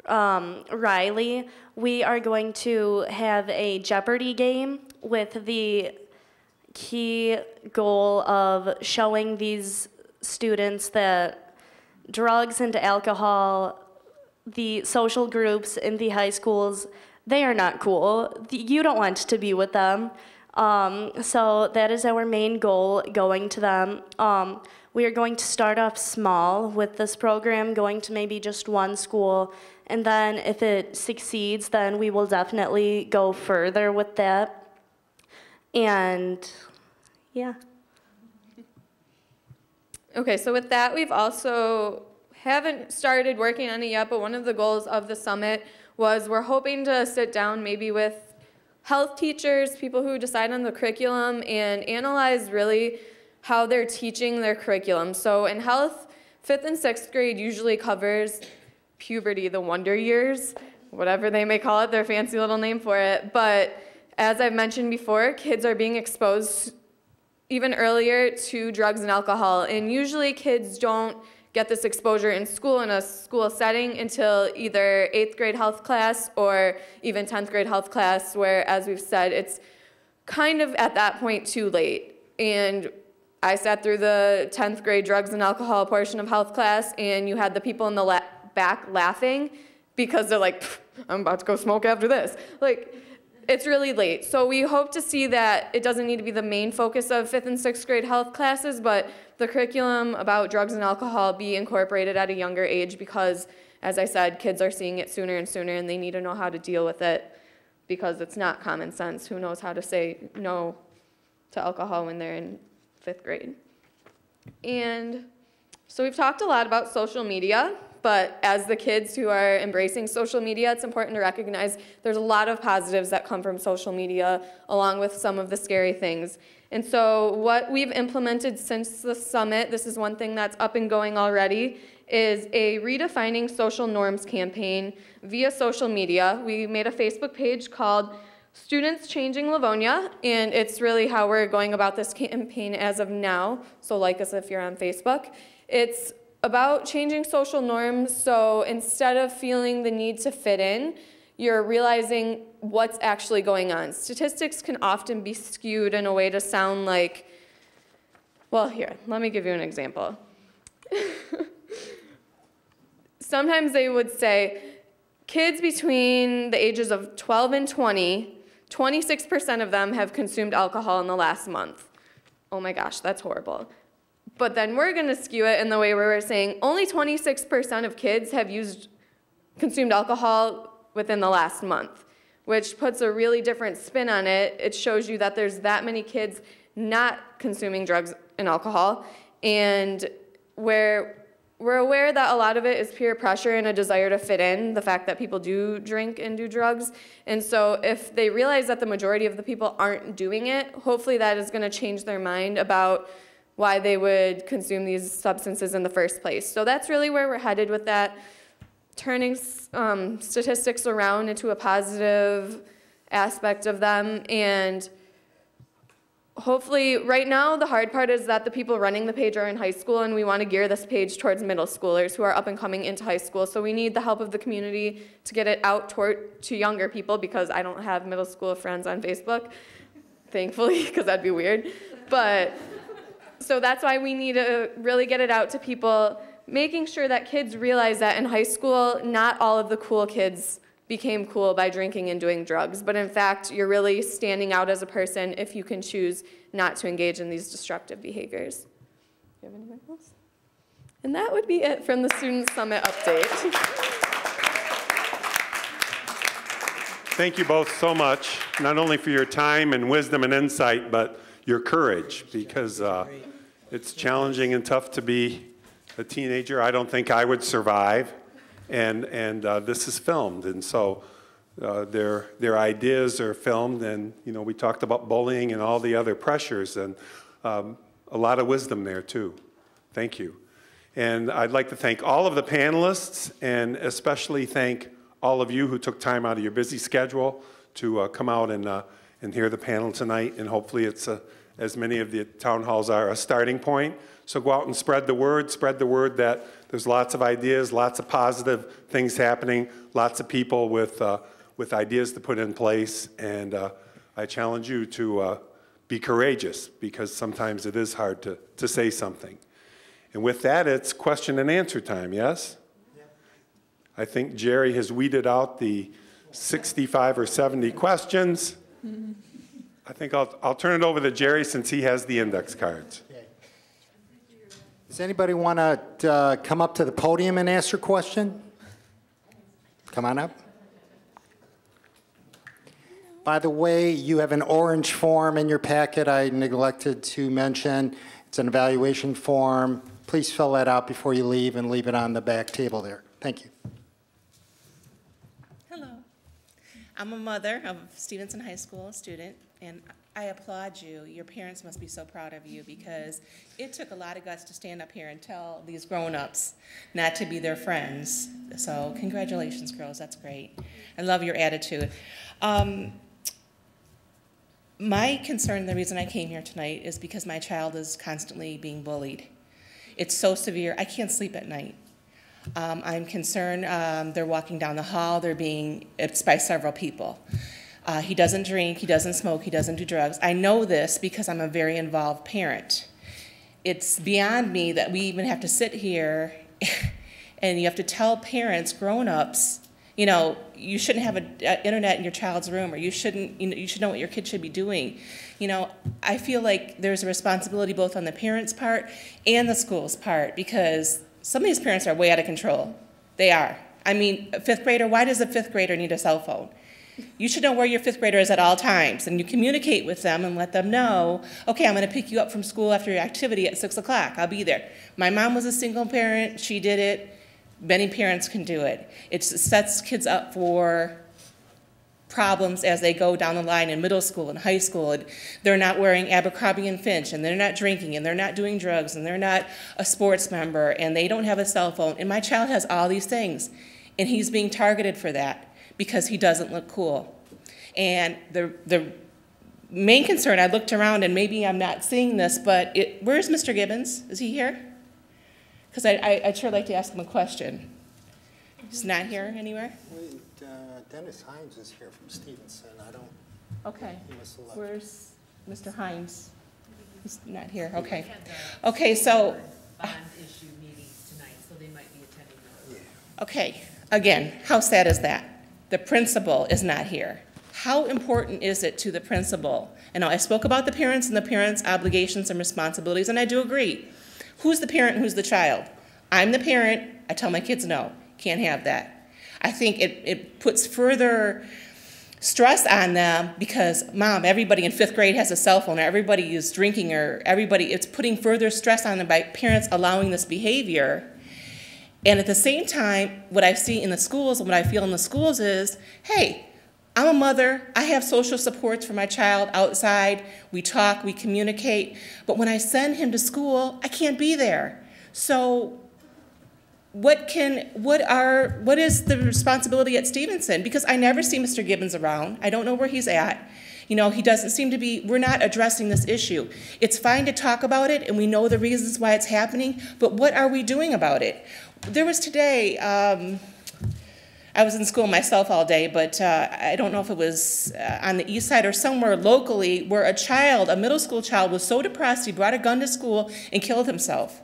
Riley. We are going to have a Jeopardy game with the key goal of showing these students that drugs and alcohol, the social groups in the high schools, they are not cool. You don't want to be with them. So that is our main goal, going to them. We are going to start off small with this program, going to maybe just one school, and then if it succeeds, then we will definitely go further with that. And yeah. Okay, so with that, we've also haven't started working on it yet, but one of the goals of the summit was we're hoping to sit down maybe with health teachers, people who decide on the curriculum, and analyze really how they're teaching their curriculum. So in health, 5th and 6th grade usually covers puberty, the wonder years, whatever they may call it, their fancy little name for it. But as I've mentioned before, kids are being exposed even earlier to drugs and alcohol, and usually kids don't get this exposure in school, in a school setting, until either 8th grade health class or even 10th grade health class, where, as we've said, it's kind of at that point too late. And I sat through the 10th grade drugs and alcohol portion of health class, and you had the people in the back laughing because they're like, I'm about to go smoke after this. Like, it's really late. So we hope to see that it doesn't need to be the main focus of 5th and 6th grade health classes, but the curriculum about drugs and alcohol be incorporated at a younger age because, as I said, kids are seeing it sooner and sooner, and they need to know how to deal with it because it's not common sense. Who knows how to say no to alcohol when they're in 5th grade? And so we've talked a lot about social media, but as the kids who are embracing social media, it's important to recognize there's a lot of positives that come from social media, along with some of the scary things. And so what we've implemented since the summit, this is one thing that's up and going already, is a redefining social norms campaign via social media. We made a Facebook page called Students Changing Livonia, and it's really how we're going about this campaign as of now, so like us if you're on Facebook. It's about changing social norms, so instead of feeling the need to fit in, you're realizing what's actually going on. Statistics can often be skewed in a way to sound like, well, here, let me give you an example. Sometimes they would say, kids between the ages of 12 and 20, 26% of them have consumed alcohol in the last month. Oh my gosh, that's horrible. But then we're going to skew it in the way where we're saying only 26% of kids have consumed alcohol within the last month, which puts a really different spin on it. It shows you that there's that many kids not consuming drugs and alcohol, and where we're aware that a lot of it is peer pressure and a desire to fit in, the fact that people do drink and do drugs. And so if they realize that the majority of the people aren't doing it, hopefully that is going to change their mind about why they would consume these substances in the first place. So that's really where we're headed with that, turning statistics around into a positive aspect of them. And hopefully, right now, the hard part is that the people running the page are in high school, and we want to gear this page towards middle schoolers who are up and coming into high school. So we need the help of the community to get it out to younger people, because I don't have middle school friends on Facebook, thankfully, because that'd be weird. But so that's why we need to really get it out to people, making sure that kids realize that in high school, not all of the cool kids became cool by drinking and doing drugs, but in fact, you're really standing out as a person if you can choose not to engage in these destructive behaviors. Do you have anything else? And that would be it from the Student Summit update. Thank you both so much, not only for your time and wisdom and insight, but your courage, because it's challenging and tough to be a teenager. I don't think I would survive. and this is filmed, and so their ideas are filmed, and we talked about bullying and all the other pressures, and a lot of wisdom there too. Thank you. And I'd like to thank all of the panelists, and especially thank all of you who took time out of your busy schedule to come out and hear the panel tonight, and hopefully it's, as many of the town halls are, a starting point. So go out and spread the word that there's lots of ideas, lots of positive things happening, lots of people with ideas to put in place, and I challenge you to be courageous, because sometimes it is hard to say something. And with that, it's question and answer time, yes? Yeah. I think Jerry has weeded out the 65 or 70 questions. Mm-hmm. I think I'll turn it over to Jerry since he has the index cards. Okay. Does anybody want to come up to the podium and ask your question? Come on up. By the way, you have an orange form in your packet I neglected to mention. It's an evaluation form. Please fill that out before you leave and leave it on the back table there. Thank you. Hello. I'm a mother of Stevenson High School student, and I applaud you. Your parents must be so proud of you, because it took a lot of guts to stand up here and tell these grown-ups not to be their friends. So congratulations, girls. That's great. I love your attitude. My concern, the reason I came here tonight, is because my child is constantly being bullied. It's so severe, I can't sleep at night. I'm concerned they're walking down the hall, it's by several people. He doesn't drink, he doesn't smoke, he doesn't do drugs. I know this because I'm a very involved parent. It's beyond me that we even have to sit here and you have to tell parents, grown-ups, you shouldn't have an internet in your child's room, or you should know what your kid should be doing. I feel like there's a responsibility both on the parents' part and the school's part, because some of these parents are way out of control. They are. I mean, a fifth grader, why does a fifth grader need a cell phone? You should know where your fifth grader is at all times, and you communicate with them and let them know, okay, I'm going to pick you up from school after your activity at 6 o'clock. I'll be there. My mom was a single parent. She did it. Many parents can do it. It sets kids up for problems as they go down the line in middle school and high school. And they're not wearing Abercrombie and Finch, and they're not drinking, and they're not doing drugs, and they're not a sports member, and they don't have a cell phone. And my child has all these things, and he's being targeted for that because he doesn't look cool. And the main concern, I looked around, and maybe I'm not seeing this, but where's Mr. Gibbons? Is he here? Because I'd sure like to ask him a question. He's not here anywhere? Dennis Hines is here from Stevenson. Okay. He must have left. Where's Mr. Hines? He's not here. Okay. Okay, so. Bond issue meetings tonight, so they might be attending those. Yeah. Okay. Again, how sad is that? The principal is not here. How important is it to the principal? And I spoke about the parents and the parents' obligations and responsibilities, and I do agree. Who's the parent and who's the child? I'm the parent. I tell my kids no, can't have that. I think it puts further stress on them because, Mom, everybody in fifth grade has a cell phone, or everybody is drinking, or it's putting further stress on them by parents allowing this behavior. And at the same time, what I see in the schools and what I feel in the schools is, hey, I'm a mother, I have social supports for my child outside, we talk, we communicate, but when I send him to school, I can't be there. So what is the responsibility at Stevenson? Because I never see Mr. Gibbons around. I don't know where he's at. He doesn't seem to be, we're not addressing this issue. It's fine to talk about it, and we know the reasons why it's happening, but what are we doing about it? There was today, I was in school myself all day, but I don't know if it was on the east side or somewhere locally where a middle school child was so depressed he brought a gun to school and killed himself.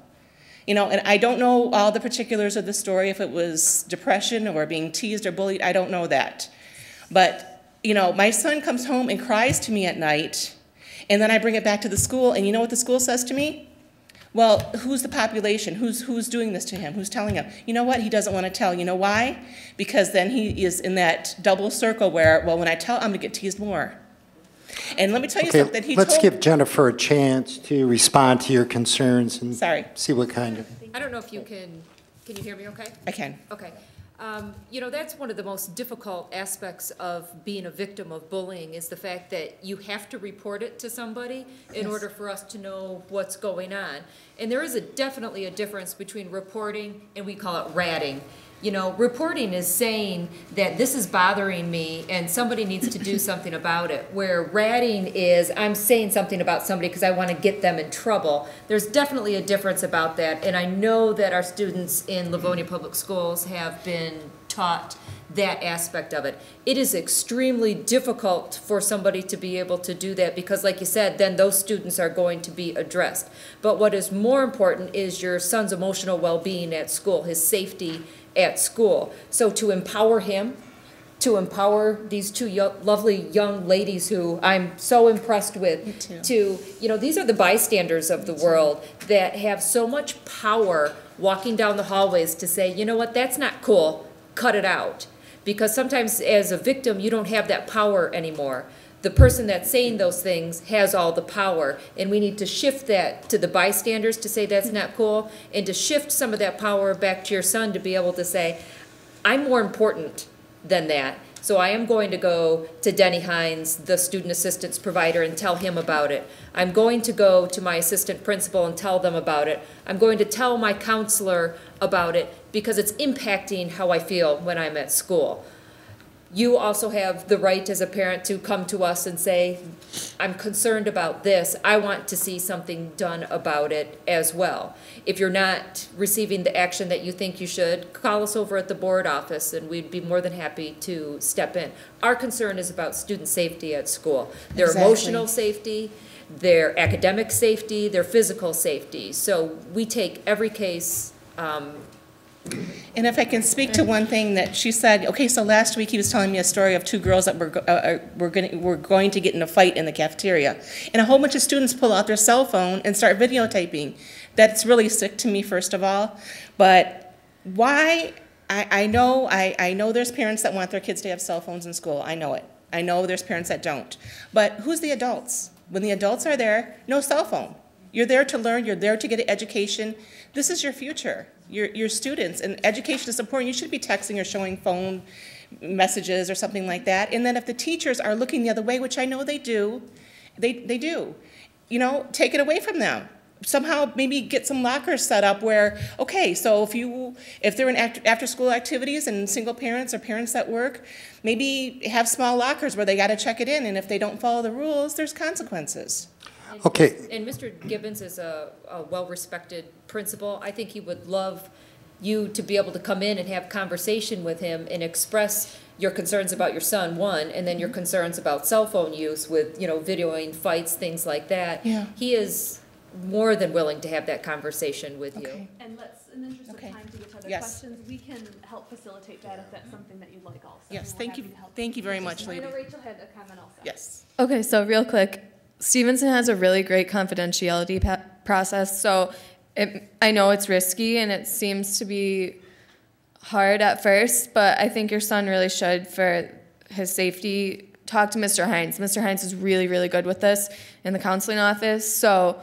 And I don't know all the particulars of the story, if it was depression or being teased or bullied, I don't know that. But, my son comes home and cries to me at night, and then I bring it back to the school, and you know what the school says to me? Well, who's the population? Who's doing this to him? Who's telling him? You know what? He doesn't want to tell. You know why? Because then he is in that double circle where, well, when I tell, I'm going to get teased more. And let me tell you something. Let's give Jennifer a chance to respond to your concerns and Sorry. see what kind of. I don't know if you can you hear me okay? I can. Okay. You know, that's one of the most difficult aspects of being a victim of bullying is the fact that you have to report it to somebody in order for us to know what's going on. And there is definitely a difference between reporting and we call it ratting. You know, reporting is saying that this is bothering me and somebody needs to do something about it, where ratting is I'm saying something about somebody because I want to get them in trouble. There's definitely a difference about that, and I know that our students in Livonia Public Schools have been taught that aspect of it. It is extremely difficult for somebody to be able to do that because, like you said, then those students are going to be addressed. But what is more important is your son's emotional well-being at school, his safety at school. So to empower him, to empower these two lovely young ladies who I'm so impressed with, to, you know, these are the bystanders of the world that have so much power walking down the hallways to say, you know what, that's not cool, cut it out. Because sometimes as a victim, you don't have that power anymore. The person that's saying those things has all the power, and we need to shift that to the bystanders to say that's not cool, and to shift some of that power back to your son to be able to say, I'm more important than that. So I am going to go to Denny Hines, the student assistance provider, and tell him about it. I'm going to go to my assistant principal and tell them about it. I'm going to tell my counselor about it because it's impacting how I feel when I'm at school. You also have the right as a parent to come to us and say, I'm concerned about this. I want to see something done about it as well. If you're not receiving the action that you think you should, call us over at the board office and we'd be more than happy to step in. Our concern is about student safety at school. Their emotional safety, their academic safety, their physical safety. So we take every case and if I can speak to one thing that she said, okay, so last week he was telling me a story of two girls that were going to get in a fight in the cafeteria. And a whole bunch of students pull out their cell phone and start videotaping. That's really sick to me, first of all. But why? I know there's parents that want their kids to have cell phones in school. I know it. I know there's parents that don't. But who's the adults? When the adults are there, no cell phone. You're there to learn. You're there to get an education. This is your future. Your students, and education is important. You should be texting or showing phone messages or something like that. And then if the teachers are looking the other way, which I know they do, they do, you know, take it away from them. Somehow maybe get some lockers set up where, okay, so if they're in after-school activities and single parents or parents that work, maybe have small lockers where they got to check it in, and if they don't follow the rules, there's consequences. Okay. And Mr. Gibbons is a well-respected principal. I think he would love you to be able to come in and have conversation with him and express your concerns about your son, one, and then your concerns about cell phone use with, you know, videoing fights, things like that. Yeah. He is more than willing to have that conversation with you. And in the interest of time to get to other questions, we can help facilitate that if that's something that you'd like also. Yes, thank you. Thank you very much, lady. I know Rachel had a comment also. Yes. Okay, so real quick, Stevenson has a really great confidentiality process, so I know it's risky and it seems to be hard at first, but I think your son really should, for his safety, talk to Mr. Hines. Mr. Hines is really, really good with this in the counseling office, so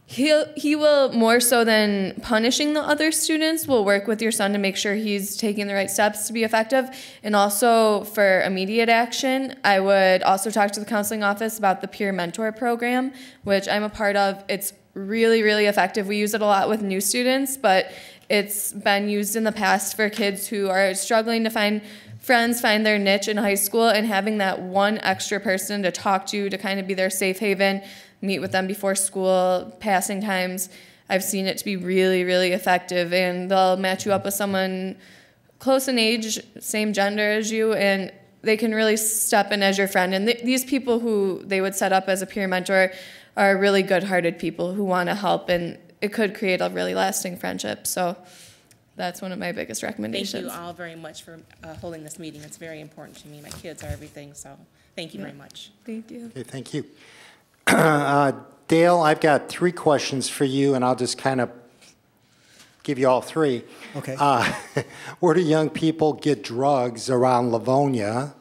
he will, more so than punishing the other students, will work with your son to make sure he's taking the right steps to be effective. And also for immediate action, I would also talk to the counseling office about the peer mentor program, which I'm a part of. It's really, really effective. We use it a lot with new students, but it's been used in the past for kids who are struggling to find friends, find their niche in high school, and having that one extra person to talk to kind of be their safe haven, meet with them before school, passing times. I've seen it to be really, really effective, and they'll match you up with someone close in age, same gender as you, and they can really step in as your friend. And these people who they would set up as a peer mentor are really good-hearted people who want to help, and it could create a really lasting friendship. So that's one of my biggest recommendations. Thank you all very much for holding this meeting. It's very important to me. My kids are everything, so thank you very much. Thank you. Okay, thank you. Dale, I've got 3 questions for you, and I'll just kind of give you all 3. Okay. Where do young people get drugs around Livonia?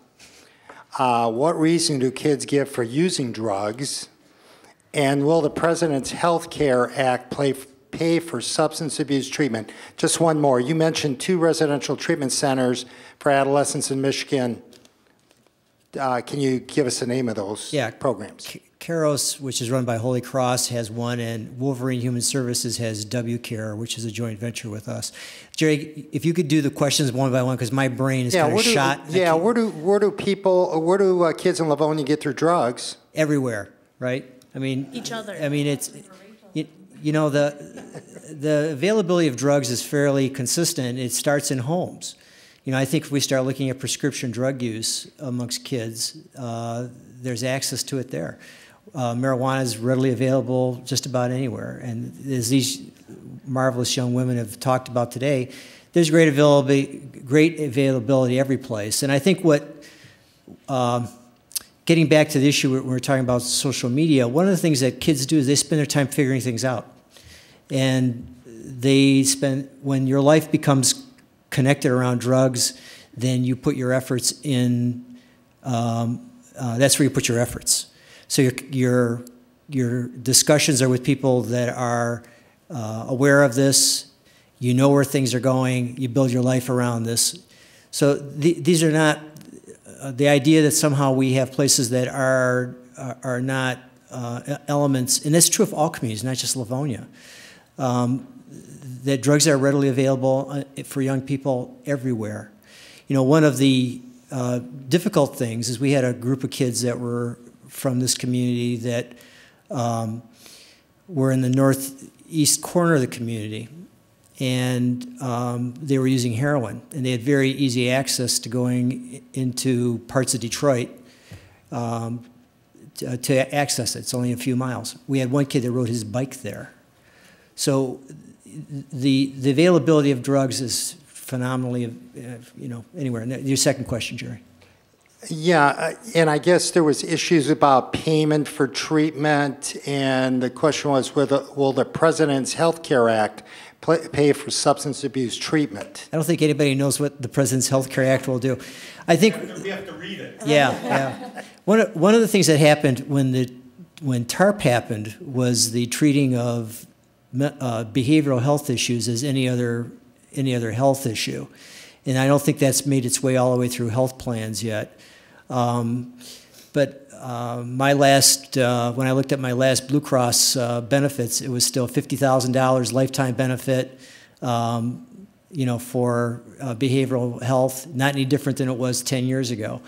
What reason do kids give for using drugs? And will the President's Health Care Act pay for substance abuse treatment. Just one more. You mentioned 2 residential treatment centers for adolescents in Michigan. Can you give us the name of those programs? Caros, which is run by Holy Cross, has one, and Wolverine Human Services has W-Care, which is a joint venture with us. Jerry, if you could do the questions one by one, because my brain is kind of shot. Yeah, where do kids in Livonia get their drugs? Everywhere, right? I mean, Each other. I mean, it's you know the availability of drugs is fairly consistent. It starts in homes. You know, I think if we start looking at prescription drug use amongst kids, there's access to it there. Marijuana is readily available just about anywhere. And as these marvelous young women have talked about today, there's great availability every place. And I think getting back to the issue we were talking about social media, one of the things that kids do is they spend their time figuring things out. And when your life becomes connected around drugs, then you put your efforts in, that's where you put your efforts. So your discussions are with people that are aware of this, you know where things are going, you build your life around this. So these are not, the idea that somehow we have places that are not elements, and that's true of all communities, not just Livonia, that drugs are readily available for young people everywhere. You know, one of the difficult things is we had a group of kids that were from this community that were in the northeast corner of the community, and they were using heroin, and they had very easy access to going into parts of Detroit to access it. It's only a few miles. We had one kid that rode his bike there. So the availability of drugs is phenomenally, anywhere. And your second question, Jerry. Yeah, and I guess there was issues about payment for treatment, and the question was, will the President's Health Care Act pay for substance abuse treatment? I don't think anybody knows what the President's Health Care Act will do. I think we have to read it. Yeah. One of the things that happened when TARP happened was the treating of behavioral health issues as any other health issue, and I don't think that's made its way all the way through health plans yet. But my last, when I looked at my last Blue Cross benefits, it was still $50,000 lifetime benefit, for behavioral health, not any different than it was 10 years ago.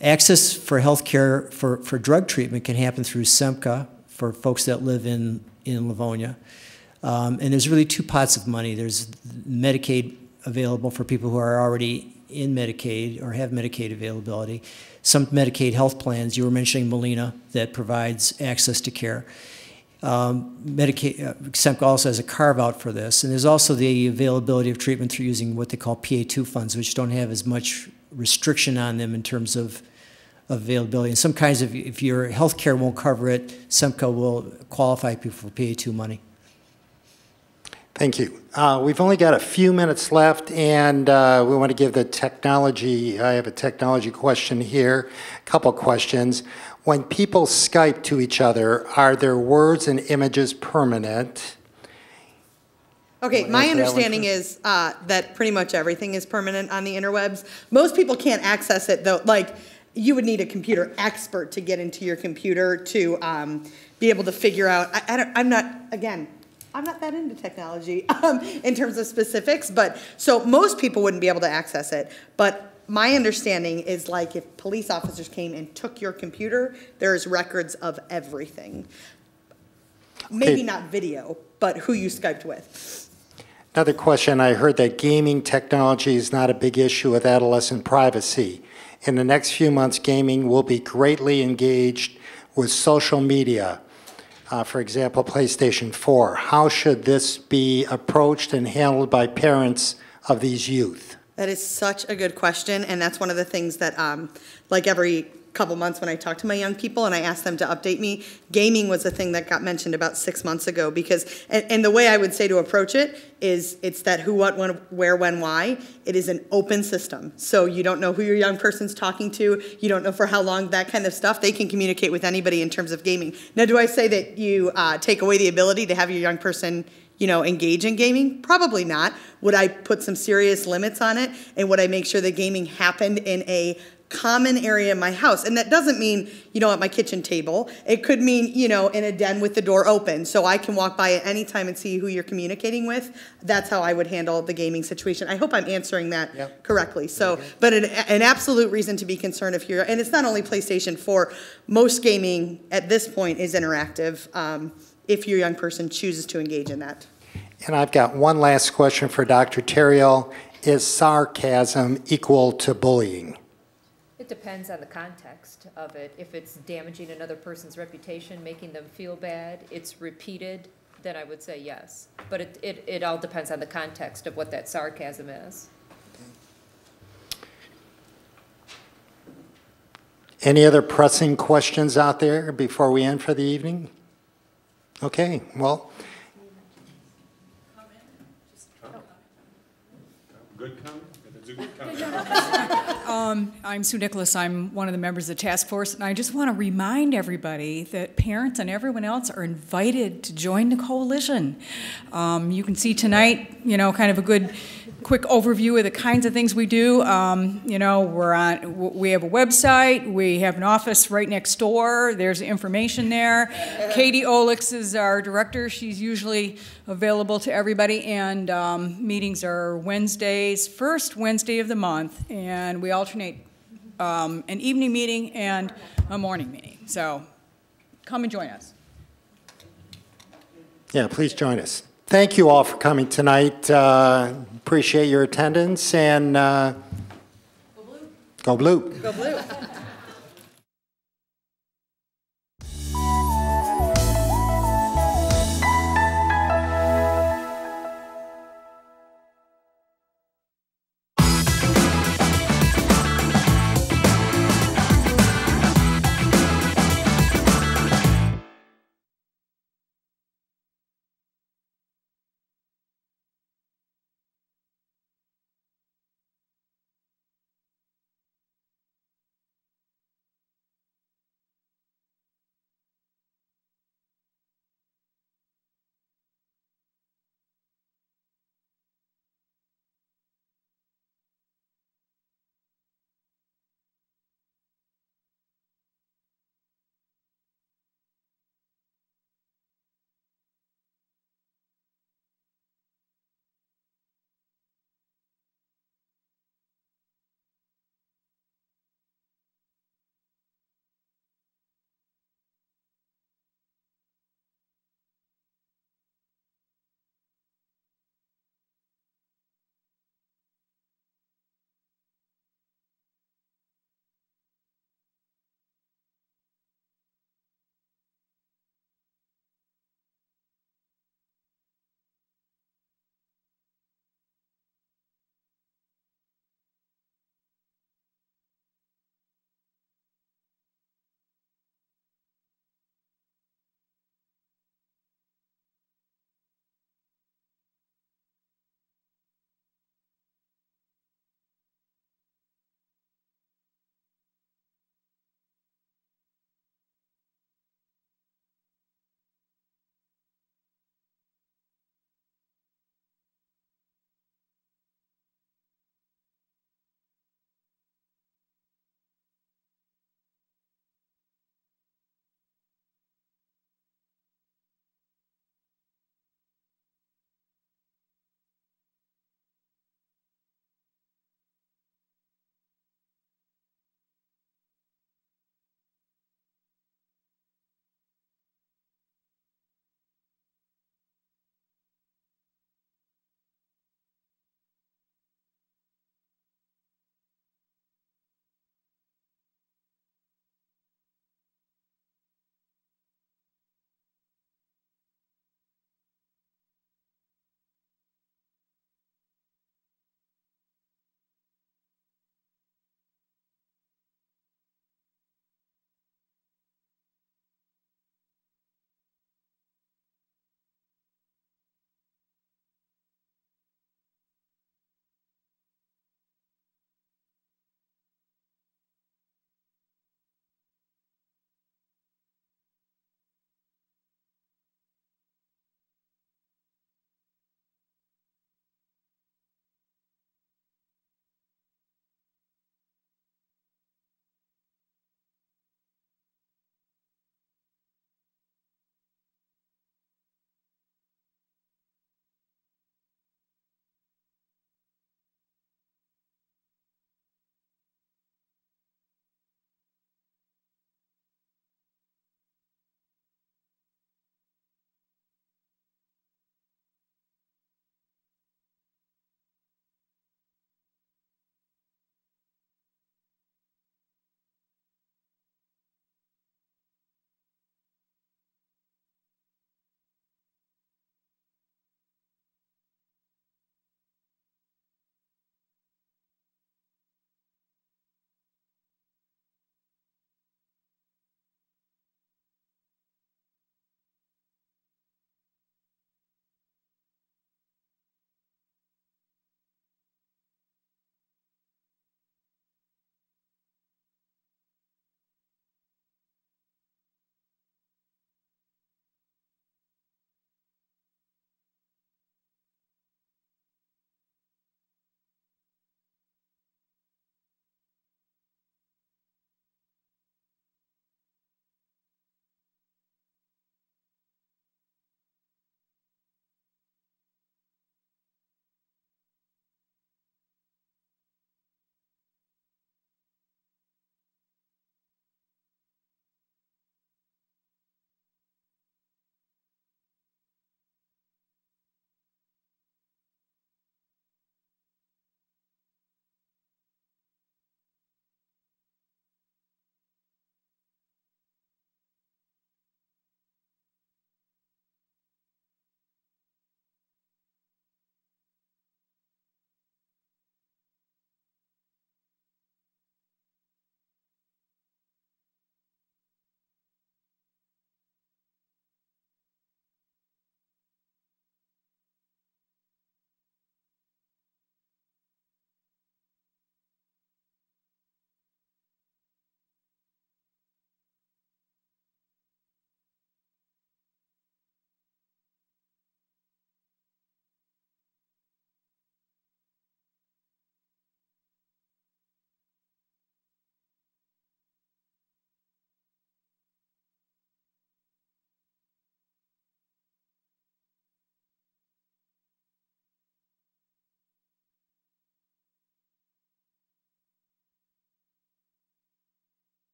Access for health care for drug treatment can happen through SEMCA for folks that live in Livonia. And there's really 2 pots of money. There's Medicaid available for people who are already in Medicaid or have Medicaid availability. Some Medicaid health plans, you were mentioning Molina, that provides access to care. SEMCA also has a carve-out for this. And there's also the availability of treatment through using what they call PA2 funds, which don't have as much restriction on them in terms of availability. And some kinds of, if your health care won't cover it, SEMCA will qualify people for PA2 money. Thank you. We've only got a few minutes left, and we want to give the technology, I have a technology question here, a couple questions. When people Skype to each other, are their words and images permanent? Okay, my understanding is that pretty much everything is permanent on the interwebs. Most people can't access it, though. Like, you would need a computer expert to get into your computer to be able to figure out. I'm not that into technology in terms of specifics, but so most people wouldn't be able to access it. But my understanding is, like, if police officers came and took your computer, there's records of everything. Maybe not video, but who you Skyped with. Another question, I heard that gaming technology is not a big issue with adolescent privacy. In the next few months, gaming will be greatly engaged with social media. For example, PlayStation 4. How should this be approached and handled by parents of these youth? That is such a good question, and that's one of the things that, like every couple months when I talk to my young people and I ask them to update me. Gaming was a thing that got mentioned about 6 months ago because, and the way I would say to approach it is it's that who, what, when, where, when, why. It is an open system. So you don't know who your young person's talking to. You don't know for how long, that kind of stuff. They can communicate with anybody in terms of gaming. Now, do I say that you take away the ability to have your young person, you know, engage in gaming? Probably not. Would I put some serious limits on it? And would I make sure that gaming happened in a common area in my house? And that doesn't mean, you know, at my kitchen table. It could mean, you know, in a den with the door open so I can walk by at any time and see who you're communicating with. That's how I would handle the gaming situation. I hope I'm answering that correctly. So, but an absolute reason to be concerned if you're, and it's not only PlayStation 4, most gaming at this point is interactive if your young person chooses to engage in that. And I've got one last question for Dr. Terrell. Is sarcasm equal to bullying? It depends on the context of it. If it's damaging another person's reputation, making them feel bad, it's repeated, then I would say yes. But it all depends on the context of what that sarcasm is. Any other pressing questions out there before we end for the evening? Okay, well. Good comment? It's a good comment. I'm Sue Nicholas. I'm one of the members of the task force, and I just want to remind everybody that parents and everyone else are invited to join the coalition. You can see tonight, you know, kind of a good quick overview of the kinds of things we do. You know, we have a website, we have an office right next door, there's information there. Katie Olix is our director, she's usually available to everybody, and meetings are Wednesdays, first Wednesday of the month, and we alternate an evening meeting and a morning meeting. So come and join us. Yeah, please join us. Thank you all for coming tonight. Appreciate your attendance, and go blue. Go blue. Go blue.